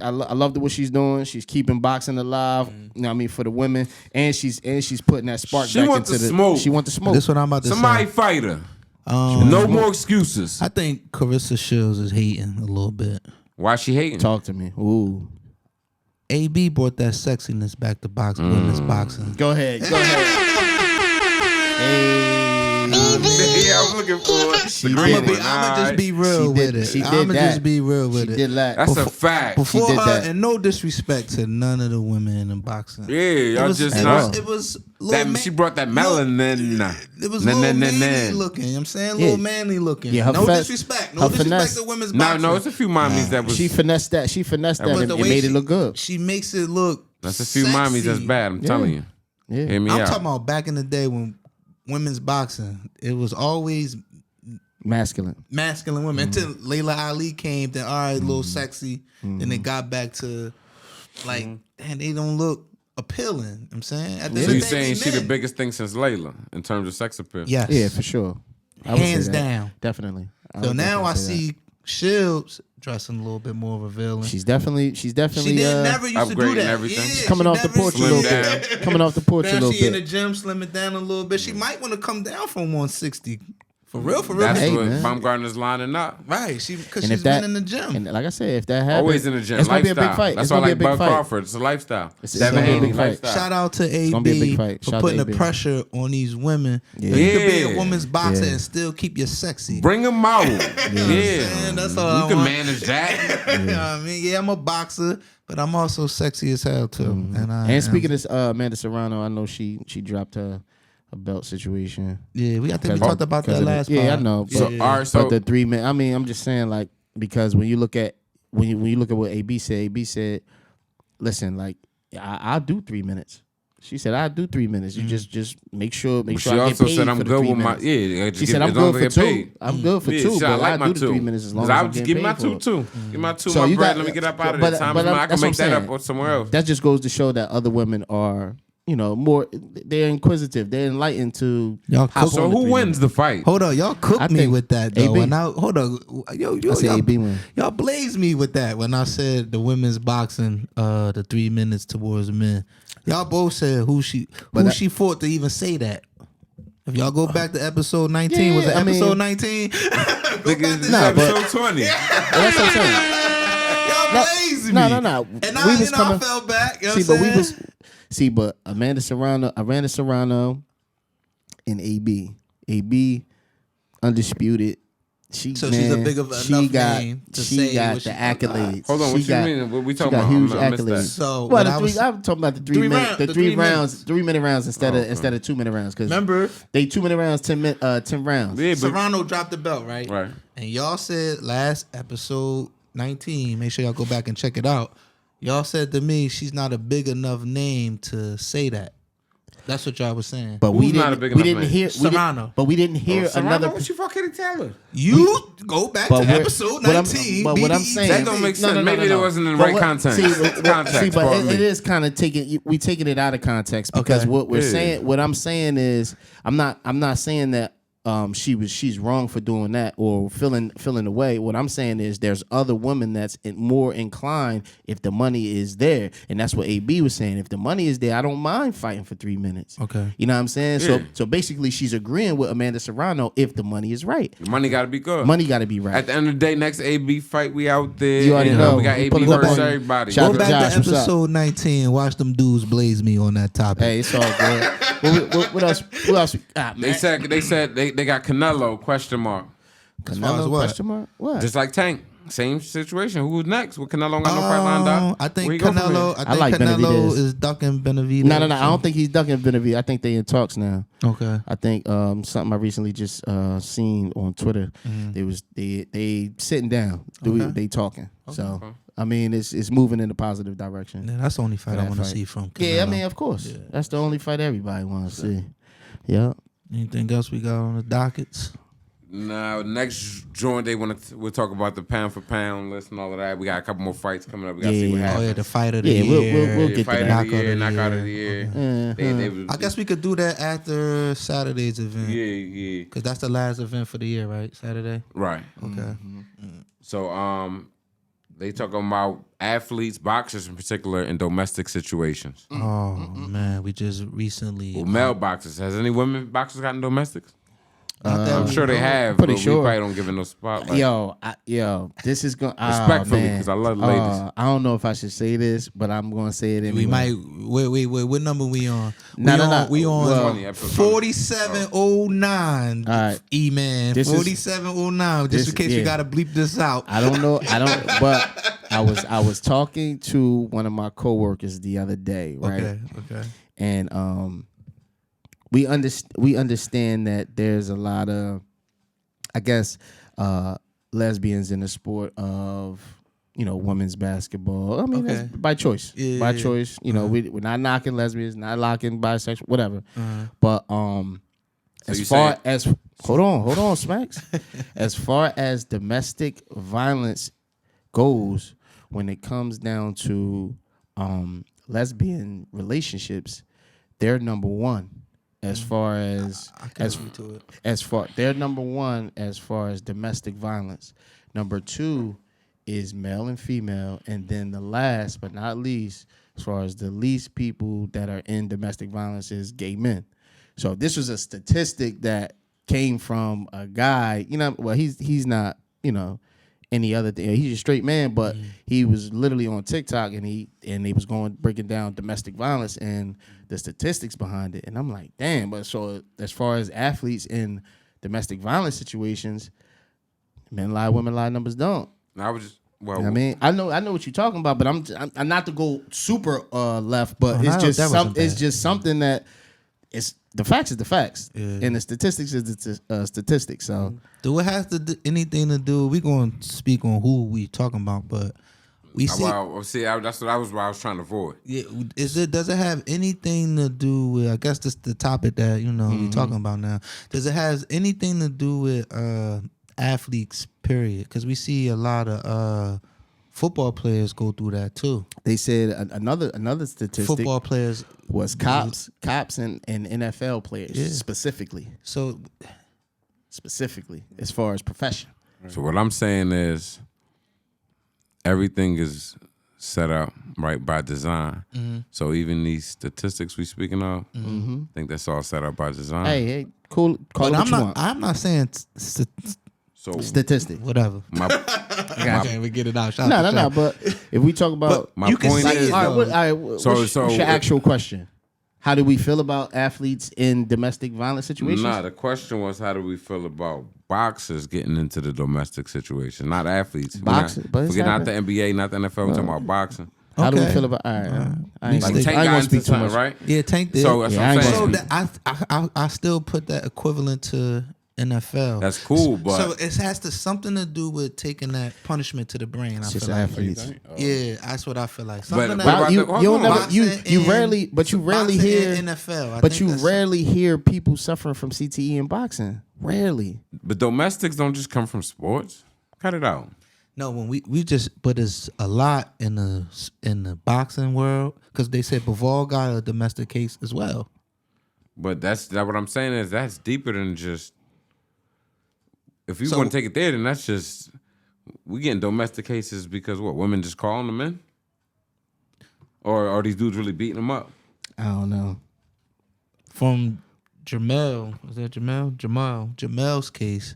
I love what she's doing. She's keeping boxing alive. You know what I mean, for the women, and she's putting that spark She back want into to the smoke. She want to smoke. This is what I'm about to Somebody say. fight her. No more excuses. I think Claressa Shields is hating a little bit. Why she hating? Talk to me. Ooh. AB brought that sexiness back to women's boxing. Go ahead. Yeah, I was looking for it. She I'm did gonna it. just be real She with did- it. she did I'm gonna that. just be real with She it. did that. That's a fact. Before did her, that. and no disrespect to none of the women in boxing. Yeah, y'all just at not. all. It was That, she brought that melanin. It was Nah, little nah, nah, manly nah. looking. You know what I'm saying? Yeah. Little manly looking. Yeah, her no fe- disrespect. her No disrespect finesse. to women's No, boxing. no, it's a few mommies that was. She finessed that. But and the it way made she- it look good. She makes it look That's a few sexy. mommies that's bad. I'm telling you. Yeah. Hear me I'm out. talking about back in the day when women's boxing, it was always Masculine. masculine women until Layla Ali came. Then all right, a little sexy. Then it got back to like, and they don't look appealing. You know what I'm saying. At the So end you of the day, saying we she the men. biggest thing since Layla in terms of sex appeal? Yes. Yeah, for sure. I would say Hands that. down. Definitely. So now I definitely say see Shields dressing a little bit more revealing. that. She's definitely. She didn't never used to do upgrading that. everything. Yeah, She's coming she off the never porch a used little to. Slim bit. Coming off the porch a Now little she in the bit. gym, slim it down a little bit. She might want to come down from 160. For real, for real. That's Hey, what man. Baumgardner's lining up. Right, because And she's if that- been in the gym. And like I said, if that happens, Always in the gym. it's gonna be Lifestyle. a big fight. That's It's why I gonna be a like big Bud fight. Crawford. It's a lifestyle. It's Devin gonna be a Haney big fight. lifestyle. Shout out to AB gonna be a big fight. for Shout out putting to the AB. pressure on these women. Yeah. So you could be Yeah. a woman's boxer Yeah. and still keep you sexy. Bring them out. Yeah. Man, that's all You I can want. manage that. You know what I mean? Yeah, I'm a boxer, but I'm also sexy as hell too. And speaking of Amanda Serrano, I know she dropped her belt situation. yeah, I think we Because talked about of that the- last. Yeah, I pod. know. But, So, all right, so but the 3 minutes. I mean, I'm just saying, like, because when you look at what AB said, listen, like, I'll do 3 minutes. She said, "I do 3 minutes. You just make sure But I she get also paid said, "I'm for the good 3 with my minutes." She said, "I'm good for 2. I'm good for 2, but I do the 3 minutes as long as I I'm would just getting give my paid 2 for it." too. Give my 2 So my you bread. got- Let me get up out of but- there. Time but is money. I that's can what make I'm that saying. up or somewhere else. That just goes to show that other women are, more. They're inquisitive. They're enlightened to. Y'all hop So on the who 3 wins the fight? Hold on, y'all cooked I me think with that though. AB. When hold on, I say AB win. y'all blazed me with that when I said the women's boxing, the 3 minutes towards men. Y'all both said who she fought to even say that. If y'all go back to episode 19, was it episode 19? Nigga, this is Nah, but- episode 20. That's what I'm saying. Y'all blazed me. No. And I I fell back. You know See, what but I'm saying? but Amanda Serrano, and AB, undisputed. She's a big of enough name to say what the she accolades. Hold on, what She you got- mean? What we she talking got about? huge I missed that. accolades. So Well, when I'm talking about the 3 minutes, the 3 rounds, 3 minute rounds instead of 2 minute rounds. Because remember, they 2 minute rounds, 10 rounds. Yeah, but Serrano dropped the belt, right? Right. And y'all said last episode 19, make sure y'all go back and check it out. Y'all said to me she's not a big enough name to say that. That's what y'all was saying. But we Who's not a didn't. big We enough didn't name? hear Serrano. But we didn't hear Serrano, another. what you fucking Taylor? You go back to But we're- episode what I'm- 19. but what I'm BBETV. saying- That don't make sense. Maybe it wasn't in the right context. Context, but pardon it me. is kind of we taking it out of context because Okay. what we're Yeah. saying, what I'm saying is, I'm not saying that she's wrong for doing that or feeling the way. What I'm saying is there's other women that's more inclined if the money is there, and that's what AB was saying. If the money is there, I don't mind fighting for 3 minutes. Okay. You know what I'm saying? Yeah. So basically, she's agreeing with Amanda Serrano if the money is right. The money got to be good. Money got to be right. At the end of the day, next AB fight, we out there. You already and, know. We got We AB pulling up versus on you. everybody. Shout Go back Josh, to what's up? episode 19 and watch them dudes blaze me on that topic. Hey, it's all good. what else? Who else? They said they got Canelo question mark. As far as Canelo what? question mark? What? Just like Tank. Same situation. Who's next? With Canelo ain't got no fight lined up. I Where think he go from Canelo. here? I think like Canelo Benavidez. is ducking Benavidez. No. I don't think he's ducking Benavidez. I think they in talks now. Okay. I think something I recently just seen on Twitter. They sitting down. They talking. So I mean, it's moving in a positive direction. Yeah, that's the only fight I that want to fight. see from Canelo. Yeah, I mean, of course, that's the only fight everybody wants to see. Yeah. Anything else we got on the dockets? Now, next joint, we'll talk about the pound for pound list and all of that. We got a couple more fights coming up. We got to see what Yeah. happens. Oh yeah, the fight of the Yeah, year. we'll get to fight that. of the year, knockout of the year. They was- I guess we could do that after Saturday's event. Yeah. Cause that's the last event for the year, right? Saturday. Right. Okay. So, they talking about athletes, boxers in particular, in domestic situations. Oh man, we just recently. Well, male boxers. Has any women boxers gotten domestics? Not that I'm we sure they know. have, Pretty but sure. we probably don't give it no spotlight. This is going Respectfully, 'cause I love ladies. I don't know if I should say this, but I'm going to say it anyway. We might. Wait. What number we on? No. We on Well, 20, episode 4709. All right. E-man. This is- 4709. Just in case you gotta bleep this out. I don't know. But I was talking to one of my coworkers the other day, right? Okay. And we understand that there's a lot of, I guess, lesbians in the sport of women's basketball. I mean, Okay. that's by choice. Yeah, by yeah. choice. We're not knocking lesbians, not knocking bisexual, whatever. But as you far saying- as hold on, Smacks. As far as domestic violence goes, when it comes down to lesbian relationships, they're number one. As far as they're number one as far as domestic violence. Number two is male and female, and then the last but not least, as far as the least people that are in domestic violence, is gay men. So this was a statistic that came from a guy. Well, he's not any other thing. He's a straight man, but he was literally on TikTok and he was breaking down domestic violence and the statistics behind it. And I'm like, damn. But so as far as athletes in domestic violence situations, men lie, women lie, numbers don't. I was just I mean, I know what you're talking about, but I'm not to go super left, but Oh, it's that just something that it's the facts is the facts, Yeah. and the statistics is the statistics. So Do it have to do anything to do? We gonna speak on who we talking about, but We see. That's what I was trying to avoid. Yeah, does it have anything to do with? I guess this the topic that you're talking about now. Does it have anything to do with athletes? Period. Because we see a lot of football players go through that too. They said another statistic. Football players was cops and NFL players specifically. So specifically, as far as profession. So what I'm saying is, everything is set up right by design. So even these statistics we speaking of, I think that's all set up by design. Hey, cool. Call it what you want. I'm not saying So statistic. whatever. I can't even get it out. No. But if we talk about, my point is, all right, what's your actual question? How do we feel about athletes in domestic violence situations? Nah, the question was, how do we feel about boxers getting into the domestic situation, not athletes? Boxing, but forget not the NBA, not the NFL. We're talking about boxing. How do we feel about? All right, I ain't Like Tank got gonna into speak too something, much. right? Yeah, Tank did. So that's what I'm saying. So I still put that equivalent to NFL. That's cool, but so it has something to do with taking that punishment to the brain. I Just feel like. athletes. Yeah, that's what I feel like. But You rarely hear NFL. But you rarely hear people suffering from CTE in boxing. Rarely. But domestics don't just come from sports. Cut it out. No, when but it's a lot in the boxing world because they said Bivol got a domestic case as well. But that's what I'm saying is that's deeper than just. If you want to take it there, then that's just we getting domestic cases because what, women just calling them in, or are these dudes really beating them up? I don't know. From Jamel's case,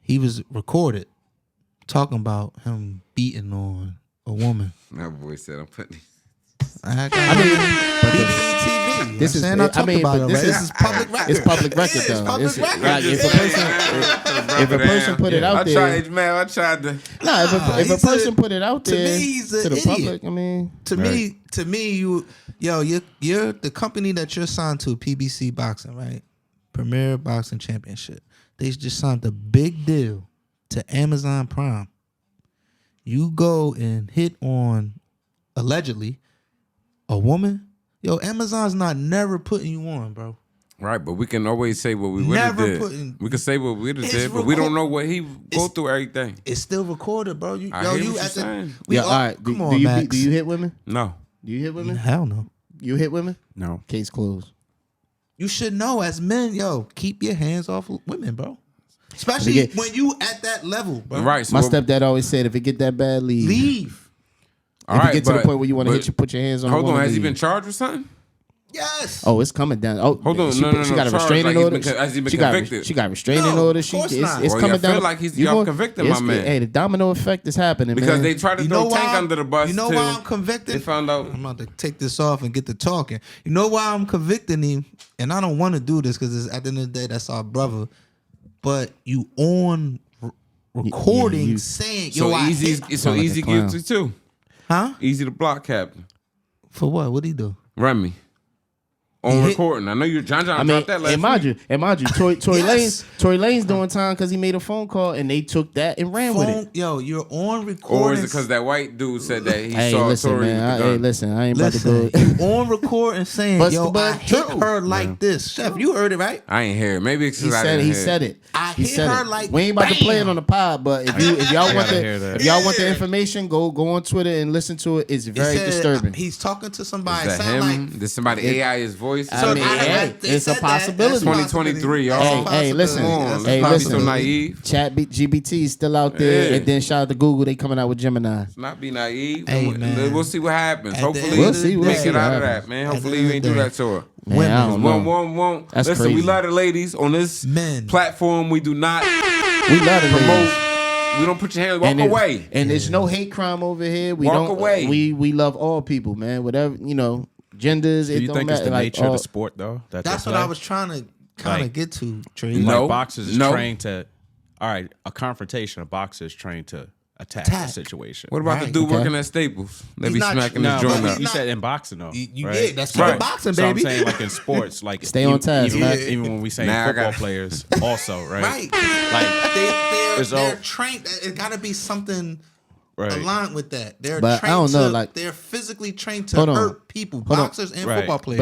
he was recorded talking about him beating on a woman. That boy said, "I'm putting." BBETV. This is public record. It's public record though. Public record. Like, if a person put it out there, I tried to. No, if a person put it out To there me, he's an to the idiot. public, I mean, To me, you're the company that you're signed to, PBC Boxing, right? Premier Boxing Championship. They just signed a big deal to Amazon Prime. You go and hit on, allegedly, a woman. Yo, Amazon's not never putting you on, bro. Right, but we can always say what we really did. We can say what we really did, but we don't know what he go through everything. It's still recorded, bro. All right. Come on, Max. Do you hit women? No. Do you hit women? Hell no. You hit women? No. Case closed. You should know as men, keep your hands off women, bro. Especially when you at that level, bro. Right. So my stepdad always said, if it get that bad, leave. Leave. If you get to the point where you want to put your hands on. Hold on, has he leave. been charged with something? Yes. Oh, it's coming down. Oh, hold on. She got a restraining order. Has he been convicted? She got a restraining order. It's coming down. I feel like y'all convicted my man. Hey, the domino effect is happening, because man. they tried to throw Tank under the bus. You know why I'm convicted? They found out. I'm about to take this off and get to talking. You know why I'm convicting him? And I don't want to do this because at the end of the day, that's our brother. But you on recording saying, "Yo, it's so easy guilty too." Huh? Easy to block, Captain. For what? What'd he do? Remy. On recording. I know you're John dropped that last week. Mind you, Tory Lane's doing time because he made a phone call and they took that and ran with it. Yo, you're on recording. Or is it because that white dude said that he saw Tory with the gun? Hey, listen, I ain't about to go. You on recording saying, I hit her like this. Chef, you heard it, right? I ain't hear it. Maybe it's because he said it. I hit her like we ain't about to play it on the pod, but if y'all want the information, go on Twitter and listen to it. It's very disturbing. He's talking to somebody. Is that him? Did somebody AI his voice? It's a possibility. 2023, y'all. Hey, listen. So naive. Chat GBT is still out there, and then shout out to Google. They coming out with Gemini. Let's not be naive. Hey, man. We'll see what happens. Hopefully, we'll see make it out of happens. that, man. Hopefully, you ain't do that to her. Man, I don't know. Won't. That's Listen, crazy. we love the ladies on this platform. We do not We love the promote. ladies. We don't put your hands. Walk away. And there's no hate crime over here. We Walk don't. away. We love all people, man. Whatever genders. Do it you don't think it's matter. the nature of the sport, though? That's what I was trying to kind of get to, Trey. Like boxers is trained to, all right, a confrontation. A boxer is trained to attack the situation. What about the dude working at Staples? They be smacking his joint up. You said in boxing, though. Yeah, that's right. Boxing, baby. So I'm saying, like in sports, like stay on task, man. Even when we say football players, also, right? Right. Like they're trained. It got to be something aligned with that. They're But trained I don't know, like- they're physically trained to Hold on. hurt people, Hold on. boxers and Right. football players.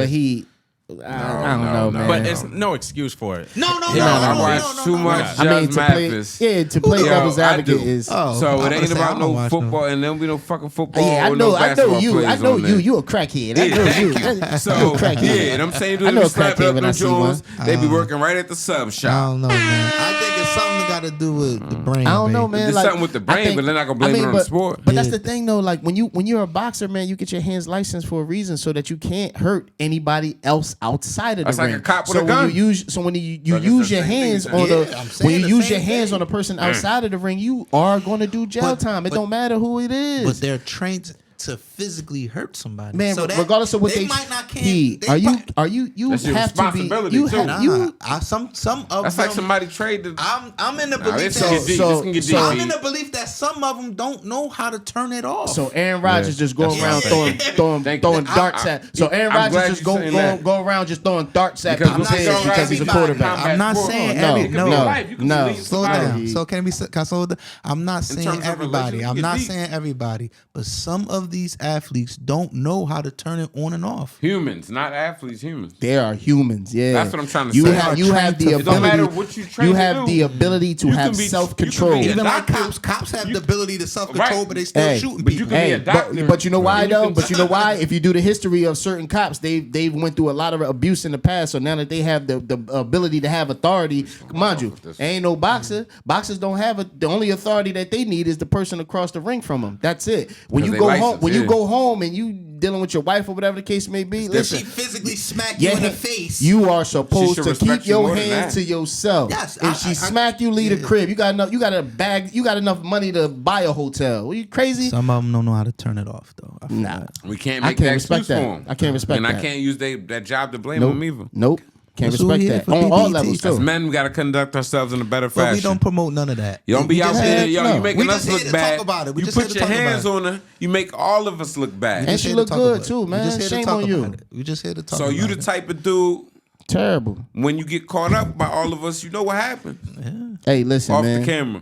But I don't know, man. But it's no excuse for it. no, I watch too much I mean, Judge to play, Mathis. to play Yo, devil's I advocate do. is. Oh, So I it ain't was saying, I about don't no watch football, and then we no fucking football. Yeah, I or know, no I know basketball you. I players know on you. there. You a crackhead. I know you. So You a crackhead. yeah, and I'm saying, dude, I know we a slap crackhead up when them I see Jones. one. They be working right at the sub I shop. don't know, man. I think it's something got to do with the brain. I don't know, baby. man. There's like, something with the brain, I think- but they're not gonna blame it on the sport. But that's Yeah. the thing, though. Like when you're a boxer, man, you get your hands licensed for a reason, so that you can't hurt anybody else outside of That's the like ring. a cop with so a gun. when you use, so when you So I guess use that's your the same hands thing. on Yeah, the I'm saying when you the use same your hands thing. on a person outside of the ring, you are going to do jail But- time. It but- don't matter who it is. But they're trained to physically hurt somebody. Man, so that, regardless of what they might not can. He, they are you might- you That's your have to be responsibility, you too. have Nah, you some of That's them. like somebody traded. I'm in the Nah, belief this can get that deep. so- This can get so- I'm deep. in the belief that some of them don't know how to turn it off. So Aaron Rodgers just going That's around what I'm Thank throwing you. darts I- at. So Aaron I'm Rodgers glad just you go saying that. go around just throwing darts at Because people's I'm not heads saying because he's a everybody quarterback. combat I'm not sport. saying No, every It could no. be life. You can no. lead Slow somebody. down. So can I slow down? I'm not saying terms of everybody. religion, I'm you not deep. saying everybody, but some of these athletes don't know how to turn it on and off. Humans, not athletes. Humans. They are humans. Yeah, That's what I'm trying to you say. Have, you have the It don't matter ability. what you train You to have do. the ability to You have can be- self control. you can be Even like doctor. cops have the ability to self-control, Right. but they still Hey, shooting but you people. can be Hey, a doctor. but you know why and you though? can- But you know why? If you do the history of certain cops, they went through a lot of abuse in the past. So now that they have the ability to have authority, mind you, ain't no boxer. Boxers don't have the only authority that they need is the person across the ring from them. That's it. When you they go home, licensed, when you yeah. go home and you dealing with your wife or whatever the case may be, If listen. she physically smack you in the face, You are supposed should to respect keep you your more than hands that. to yourself. Yes, if she smack you, leave the crib. You got enough. You got a bag. You got enough money to buy a hotel. Are you crazy? some of them don't know how to turn it off though. I feel Nah. that. We can't I make can't that respect excuse that. for them. I can't respect and that. I can't use that job to blame Nope. them either. Nope. Can't That's what respect we here that. for On all BBETV. levels As too. men, we got to conduct ourselves in a better But fashion. we don't promote none of that. You don't be We out just there, here- yo. no. You making We us just here look to bad. talk about it. We You just here put to your talk hands about on her. You make all of us look bad. And just she here to look talk good about it. too, We man. just here to Shame talk on you. about it. We just here to talk So about you the it. type of dude Terrible. when you get caught up by all of us, you know what happened Hey, listen, off man. the camera.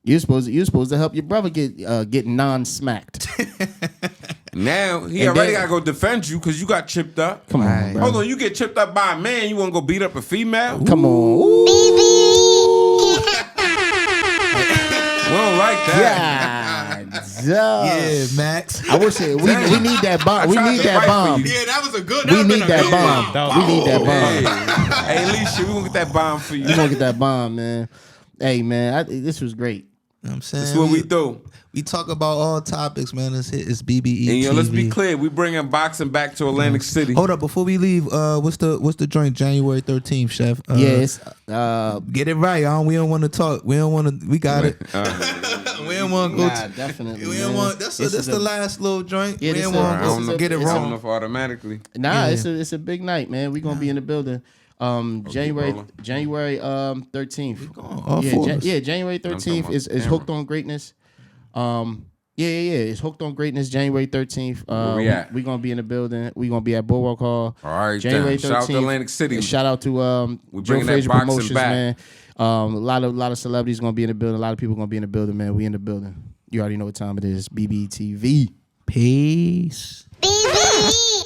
You're supposed to help your brother get non-smacked. Now he And already then- got to go defend you because you got chipped up. Come on, Right. bro. Hold on, you get chipped up by a man, you want to go beat up a female? Come on. Ooh. We don't like that. Yeah. Yeah, Max. I wish it. We need that bomb. We tried need to that fight for bomb. you. Yeah, that was a good. We need that bomb. That was- We need that Hey, bomb. hey, Alycia, we gonna get that bomb for you. We gonna get that bomb, man. Hey, man, this was great. You know what I'm saying? That's what we do. We talk about all topics, man. It's BBETV. And yo, let's be clear, we bringing boxing back to Atlantic City. Hold up, before we leave, what's the joint? January 13th, Chef. Yes. Get it right, y'all. We don't want to talk. We don't want to. We got it. We don't want to go. Nah, definitely. We don't want. This is the last little joint. Yeah, We this don't is a- want I don't this know. is a- get it it's I a- don't know wrong. if automatically. Nah, Yeah. it's a big night, man. We gonna be in the building. January rolling. 13th. All Yeah, four of us. January 13th about is the camera. Hooked on Greatness. Yeah. It's Hooked on Greatness, January 13th. Where we at? We gonna be in the building. We gonna be at Boardwalk Hall. All right, January then. Shout out to 13th. Atlantic City. And shout out to We Joe bringing that Frazier boxing Promotions, back. man. A lot of celebrities gonna be in the building. A lot of people gonna be in the building, man. We in the building. You already know what time it is. BBTV. Peace. BBE.